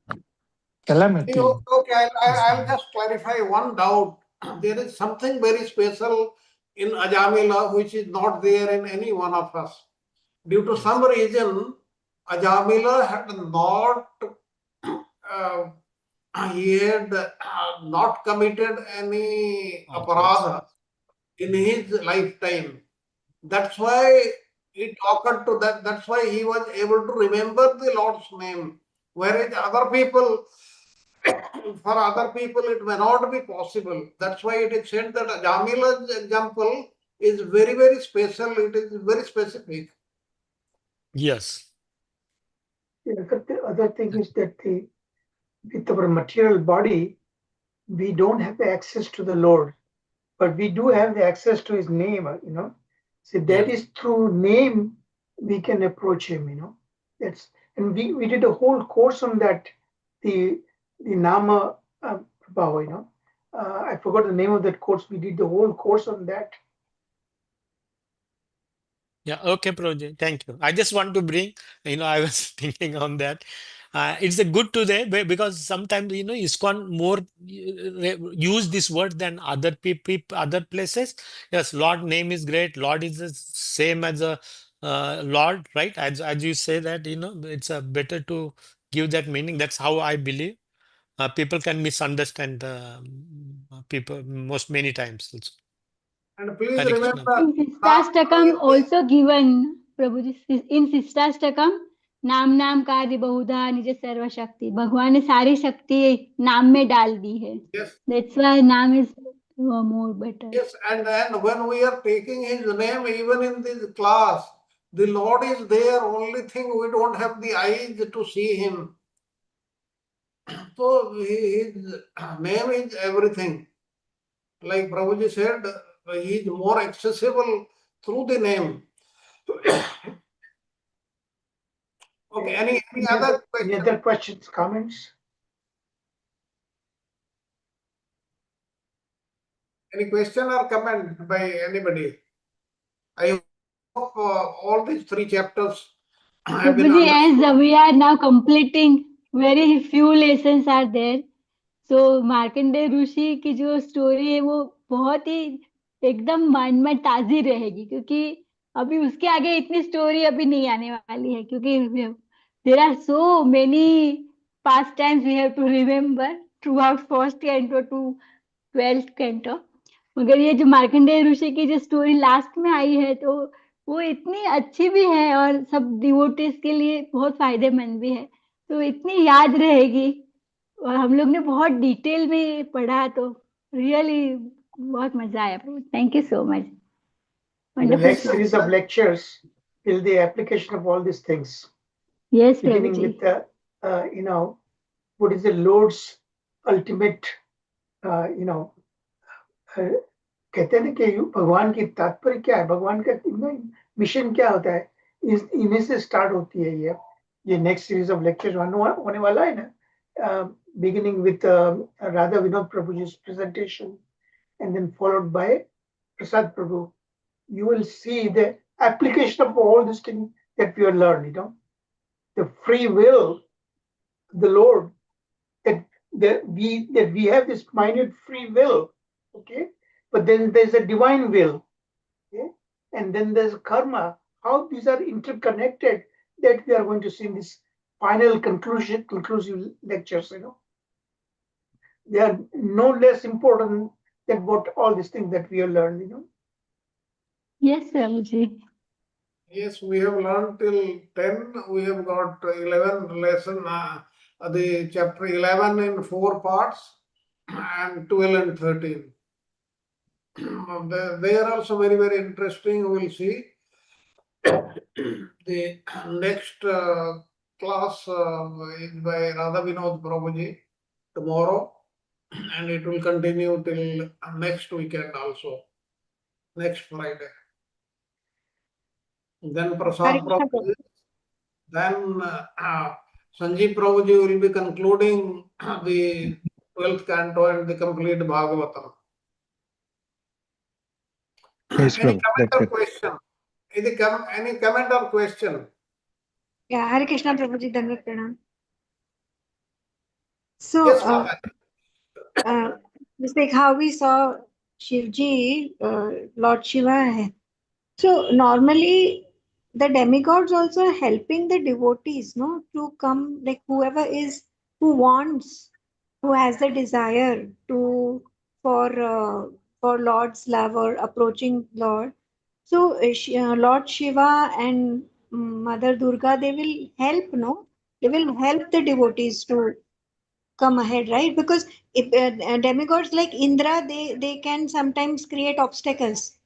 calamity. Okay, I'll just clarify one doubt. There is something very special in Ajamila which is not there in any one of us. Due to Yes. some reason, Ajamila had not uh, he had not committed any Offense. aparadha in his lifetime. That's why it occurred to that. That's why he was able to remember the Lord's name. Whereas other people, for other people, it may not be possible. That's why it is said that Jamila's example is very, very special. It is very specific. Yes. The other thing is that with our material body, we don't have the access to the Lord, but we do have the access to His name. So that Yeah. is through name we can approach Him. And we did a whole course on that, the Nama Prabhava. I forgot the name of that course. We did the whole course on that. Yeah, okay, Project. Thank you. I just want to bring, I was thinking on that. It's a good today because sometimes, ISKCON more use this word than other people, other places. Yes, Lord name is great. Lord is the same as a Lord, right? As you say that, it's better to give that meaning. That's how I believe. People can misunderstand people many times also. And please Hare Krishna. remember, In Sistastakam also given, Prabhuji, in Sistastakam, नाम नाम कार्य बहुधा निज सर्व शक्ति, भगवान ने सारी शक्ति नाम में डाल दी है. yes, That's why नाम is more better. yes, and when we are taking His name, even in this class, the Lord is there. Only thing we don't have the eyes to see Him. So His name is everything. Like Prabhuji said, He is more accessible through the name. Okay, any other question? Any other questions, comments? Any question or comment by anybody? I hope all these 3 chapters have been Prabhuji, understood. as we are now completing, very few lessons are there. So Markandeya ऋषि की जो story है वो बहुत ही एकदम मन में ताजी रहेगी, क्योंकि अभी उसके आगे इतनी स्टोरी अभी नहीं आने वाली है, क्योंकि there are so many pastimes we have to remember throughout first canto to 12th canto. मगर ये जो मार्कंडेय ऋषि की जो स्टोरी लास्ट में आई है, तो वो इतनी अच्छी भी है और सब डिवोटीज के लिए बहुत फायदेमंद भी है, तो इतनी याद रहेगी. और हम लोग ने बहुत डिटेल में पढ़ा, तो रियली बहुत मजा आया. Thank you so much. In the wonderful next class. series of lectures is the application of all these things, yes beginning Prabhu ji. with what is the Lord's ultimate कहते हैं ना कि भगवान की तात्पर्य क्या है, भगवान का मिशन क्या होता है, इन्हीं से स्टार्ट होती है ये नेक्स्ट सीरीज ऑफ लेक्चर्स होने वाला है ना, beginning with Radha Vinod Prabhuji's presentation and then followed by Prasad Prabhu. You will see the application of all these things that we have learned, you know, the free will, the Lord, that we have this minute free will, okay, but then there's a divine will, okay, and then there's karma. How these are interconnected, that we are going to see in this final conclusive lectures, you know. They are no less important than what all these things that we have learned, you know. Yes, Prabhuji. Yes, we have learned till 10. We have got 11 lesson, the chapter 11 in 4 parts and 12 and 13. They are also very, very interesting. We will see. The next class is by Radha Vinod Prabhuji tomorrow, and it will continue till next weekend also, next Friday. Then Prasad Prabhuji, then Sanjeev Prabhuji will be concluding the 12th canto and the complete Bhagavatam. Yes, Any Prabhu. comment That's or it. question? Any comment or question? Yeah, Hare Krishna Prabhuji, Dandavat Pranam. So, Yes, Mata. it's like how we saw Shivji, Lord Shiva. So normally the demigods also are helping the devotees, no, to come, like who wants, who has the desire to for Lord's love or approaching Lord. So Lord Shiva and Mother Durga, they will help, no, they will help the devotees to come ahead, right? Because if demigods like Indra, they can sometimes create obstacles.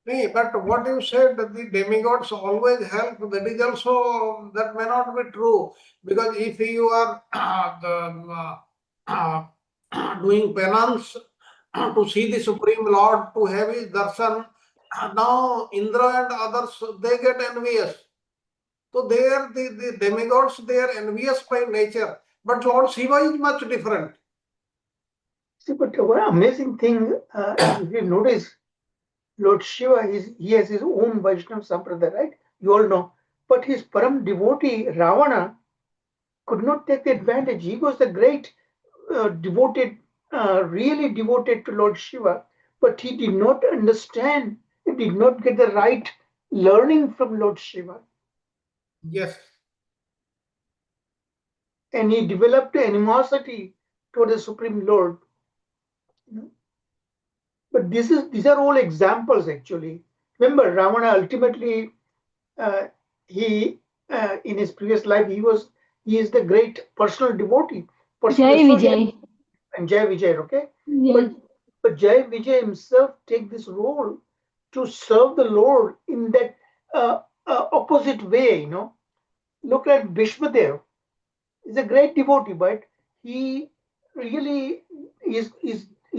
Nee, but what you said, the demigods always help, that is also, that may not be true. Because if you are doing penance to see the Supreme Lord, to have his darshan, now Indra and others, they get envious. So they are the demigods, they are envious by nature. But Lord Shiva is much different. See, but one amazing thing, if you notice, Lord Shiva, he has his own Vaishnava Sampradaya, right? You all know. But his param devotee, Ravana, could not take the advantage. He was the great devoted, really devoted to Lord Shiva, but he did not understand, he did not get the right learning from Lord Shiva. Yes. And he developed animosity toward the Supreme Lord. But these are all examples actually. Remember, Ravana ultimately, he in his previous life he is the great personal devotee, personal Jai associate, Vijay. and Jai Vijay, okay? Yes. But Jai Vijay himself take this role to serve the Lord in that opposite way, you know. Look at Bhishmadev. He's a great devotee, but he really his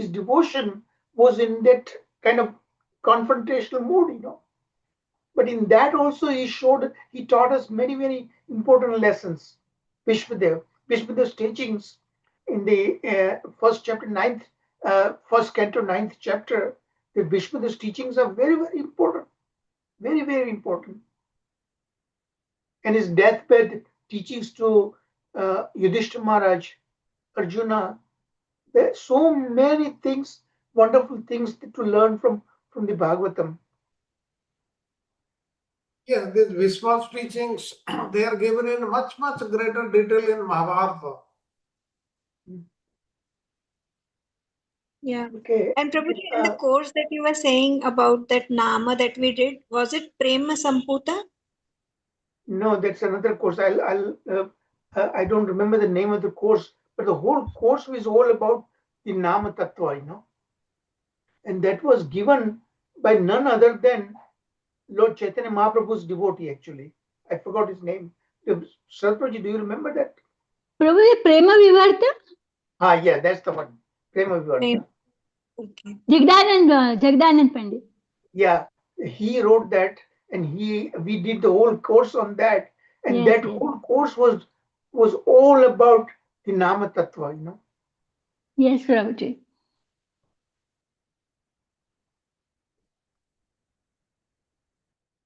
devotion was in that kind of confrontational mood, you know. But in that also he taught us many, many important lessons. Vishwadev's teachings in the first chapter, first canto, ninth chapter, the Vishwadev's teachings are very, very important. Very, very important. And his deathbed teachings to Yudhishthira Maharaj, Arjuna, there are so many things, wonderful things to learn from the Bhagavatam. Yes, these Vishwa's teachings, they are given in much, much greater detail in Mahabharata. Yeah. Okay. And Prabhuji, in the course that you were saying about that Nama that we did, was it Prema Samputa? No, that's another course. I don't remember the name of the course, but the whole course was all about the Nama Tattva, you know. And that was given by none other than Lord Chaitanya Mahaprabhu's devotee, actually. I forgot his name. Sarpaji, do you remember that? Prabhuji, Prema Vivarta? Yeah, that's the one. Prema Vivarta. Okay. Jagdanand Pandit. Yeah, he wrote that, and we did the whole course on that, and Yes, that yes. whole course was all about the Nama Tattva, you know. Yes, Prabhuji.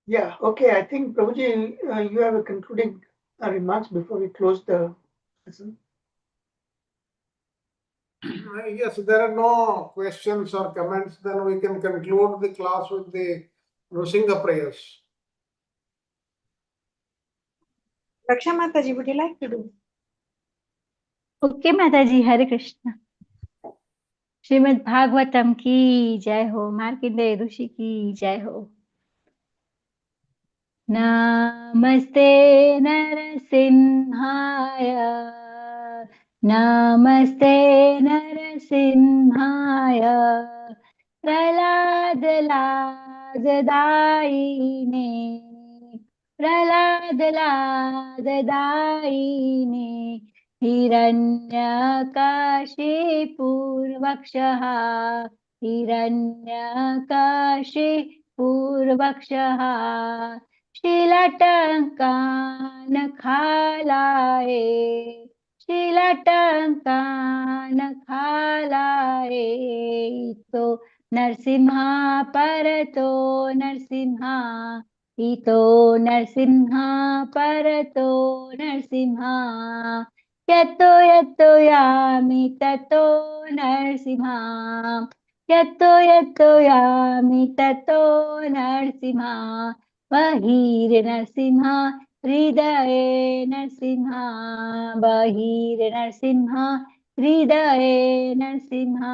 Yeah, okay. I think Prabhuji, you have a concluding remarks before we close the lesson. Yes, there are no questions or comments. Then we can conclude the class with the Nrsimha prayers. Raksha Mataji, would you like to do? Okay माता जी, हरे कृष्ण। श्रीमद् भागवतम की जय हो, मार्कंडेय ऋषि की जय हो। नमस्ते नरसिंहाय, नमस्ते नरसिंहाय, प्रहलाद लाददायिने, प्रहलाद लाददायिने, हिरण्यकशिपूर्वक्षः, हिरण्यकशिपूर्वक्षः, शीलटङ्कानखालाये, शीलटङ्कानखालाये, तो नरसिंहा परतो नरसिंहा, इतो नरसिंहा परतो नरसिंहा, यतो यतो यामि ततो नरसिंहा, यतो यतो यामि ततो नरसिंहा, बहिर नरसिंहा हृदये नरसिंहा, बहिर नरसिंहा हृदये नरसिंहा,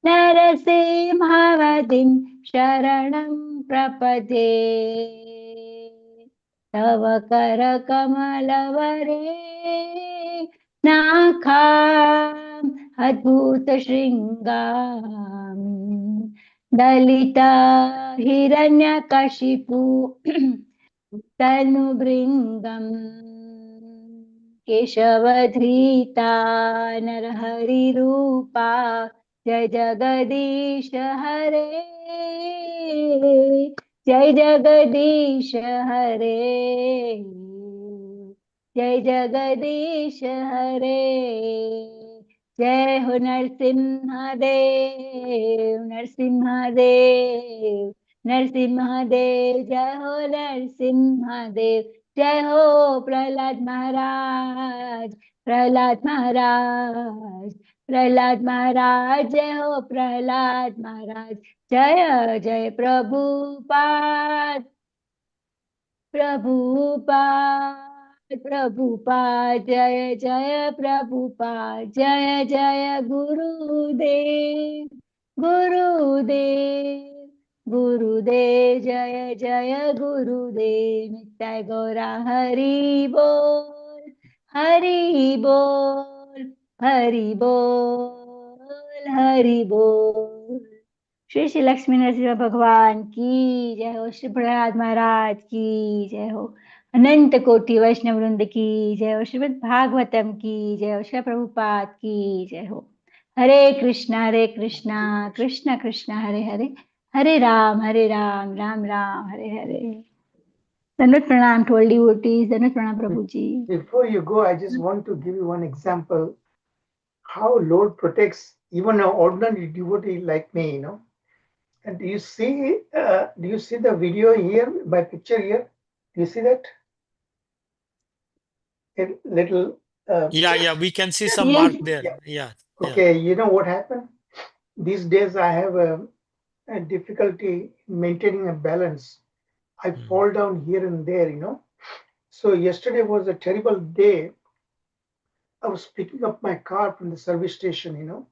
नरसिंहवदिं शरणं प्रपदे, तव करकमलवरे नाखाम् अद्भुतशृङ्गाम्, दलिता हिरण्यकशिपु तनुभृङ्गम्, केशवधृता नरहरिरूपा, जय जगदीश हरे, जय जगदीश हरे, जय जगदीश हरे, जय हो नरसिंहदेव, नरसिंहदेव, नरसिंहदेव, जय हो नरसिंहदेव, जय हो प्रहलाद महाराज, प्रहलाद महाराज, प्रहलाद महाराज, जय हो प्रहलाद महाराज, जय जय प्रभुपाद, प्रभुपाद, प्रभुपाद, जय जय प्रभुपाद, जय जय गुरुदेव, गुरुदेव, गुरुदेव, जय जय गुरुदेव, नित्य गौरा हरि बोल, हरि बोल, हरि बोल, हरि बोल। श्री श्री लक्ष्मी नरसिंह भगवान की जय हो, श्री प्रहलाद महाराज की जय हो, अनंत कोटि वैष्णव वृंद की जय हो, श्रीमद् भागवतम की जय हो, श्री प्रभुपाद की जय हो। हरे कृष्णा कृष्ण कृष्ण हरे हरे, हरे राम राम राम हरे हरे। धन्यवाद प्रणाम टू ऑल डिवोटीज, धन्यवाद प्रणाम प्रभु जी। Before you go, I just want to give you one example how Lord protects even an ordinary devotee like me, you know. And do you see the video here, my picture here? Do you see that? A little. Yeah, we can see some Yes. mark there. Yeah. Yeah. Okay, you know what happened? These days I have a difficulty maintaining a balance. I fall down here and there, you know. So yesterday was a terrible day. I was picking up my car from the service station, you know,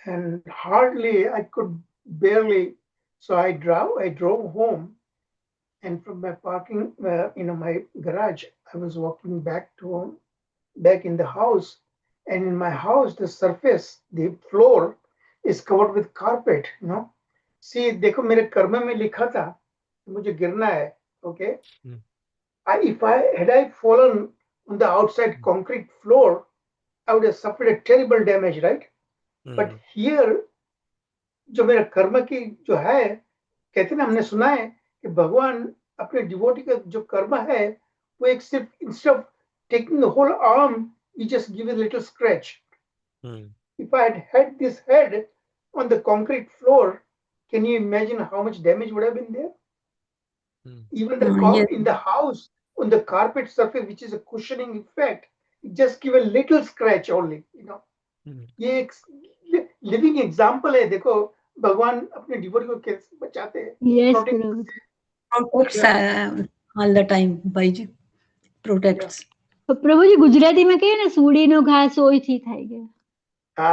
and hardly I could barely. So I drove home, and from my parking, my garage, I was walking back to home, back in the house, and in my house, the floor is covered with carpet, you know. See, देखो मेरे कर्म में लिखा था मुझे गिरना है, okay. Had I fallen on the outside concrete floor, I would have suffered a terrible damage, right? But here, जो मेरा कर्म की जो है, कहते ना हमने सुना है कि भगवान अपने डिवोटी का जो कर्म है वो एक सिर्फ instead of taking the whole arm, you just give a little scratch. If I had had this head on the concrete floor, can you imagine how much damage would have been there? Even Yes. in the house, on the carpet surface, which is a cushioning effect, just give a little scratch only, you know. ये एक living example है, देखो भगवान अपने devotee को कैसे बचाते हैं, yes protect Prabhu. Protects all the time. Bhaiji protects. તો પ્રભુજી ગુજરાતીમાં કહીએ ને સુડીનો ઘા સોયથી થાય ગયા.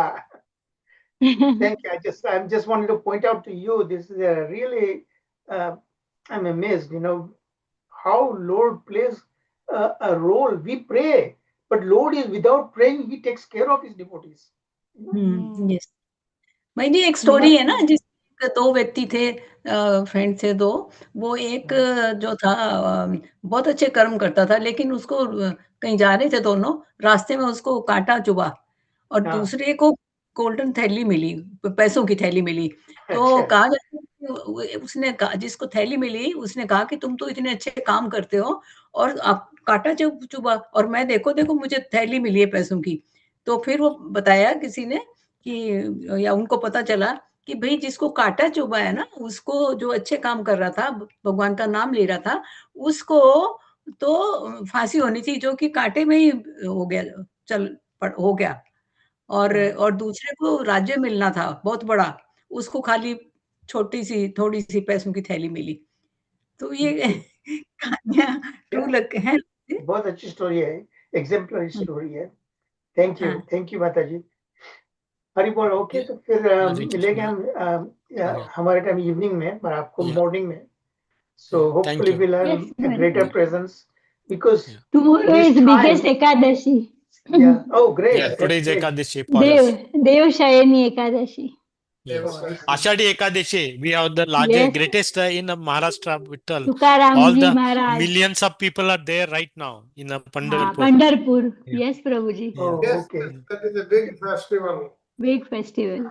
Thank you. I'm just wanted to point out to you, this is a really, I'm amazed, you know, how Lord plays a role. We pray, but Lord is without praying, he takes care of his devotees. Yes. भाई जी एक story है ना, जिस दो व्यक्ति थे, friend थे दो, वो एक जो था बहुत अच्छे कर्म करता था, लेकिन उसको कहीं जा रहे थे दोनों, रास्ते में उसको कांटा चुभा और दूसरे को गोल्डन थैली मिली, पैसों की थैली मिली। तो कहा जाता है कि उसने जिसको थैली मिली उसने कहा कि तुम तो इतने अच्छे काम करते हो और आप कांटा चुभा और मैं देखो मुझे थैली मिली है पैसों की। तो फिर वो बताया किसी ने कि या उनको पता चला कि भाई जिसको कांटा चुभा है ना, उसको जो अच्छे काम कर रहा था, भगवान का नाम ले रहा था, उसको तो फांसी होनी थी, जो कि कांटे में ही हो गया, हो गया। और दूसरे को राज्य मिलना था बहुत बड़ा, उसको खाली छोटी-सी, थोड़ी-सी पैसों की थैली मिली। तो ये कहानियाँ ट्रू लग हैं। बहुत अच्छी स्टोरी है, एग्जाम्पलरी स्टोरी है। थैंक यू माता जी। हरी बोल। ओके, तो फिर मिलेंगे हम हमारे टाइम इवनिंग में और आपको मॉर्निंग में। So hopefully we'll have a greater presence because tomorrow is biggest Ekadashi. Yeah. Oh, great. Yeah, today is Ekadashi for us. Dev Shayani Ekadashi. Yes. Ashadi Ekadashi. We have the largest, greatest in Maharashtra. Vittal. All the millions of people are there right now in Pandharpur. Pandharpur. Yes, Prabhuji. Oh, Yes, okay. that is a big festival. Big festival.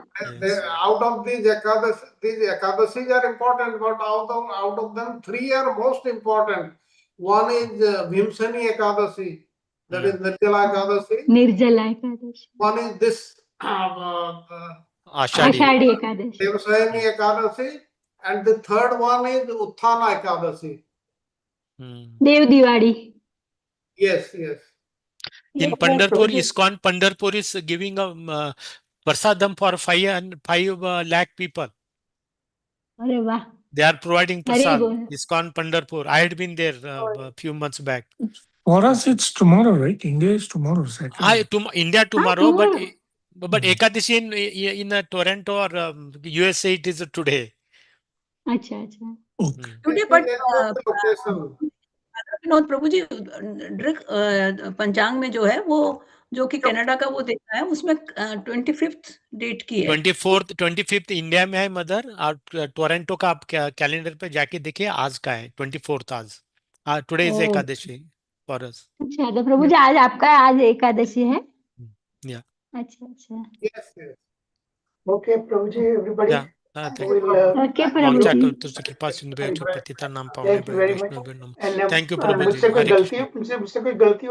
Out of these Ekadashis are important, but out of them, 3 are most important. One is Bhimsani Ekadashi, that is Nirjala Ekadashi. Nirjala Ekadashi. One is this Ashadi Ekadashi. Devasayani Ekadashi, and the third one is Utthana Ekadashi. Dev Diwali. Yes. In Pandharpur, ISKCON Pandharpur is giving a prasadam for 5 lakh people. Arey wah. They are providing prasad. ISKCON Pandharpur. I had been there a few months back. For us, it's tomorrow, right? India is tomorrow, Saturday. India tomorrow, but Ekadashi in Toronto or USA, it is today. अच्छा। Today, but Vinod Prabhu जी, पंचांग में जो है वो, जो कि Canada का वो देखा है, उसमें 25th डेट की है। 25th इंडिया में है मदर, और टोरंटो का आप कैलेंडर पे जाके देखिए, आज का है 24th आज। Today is Ekadashi for us. अच्छा, तो प्रभु जी आज आपका आज एकादशी है? या अच्छा। Yes. Okay, Prabhu ji, everybody. Thank you very much. And मुझसे कोई गलती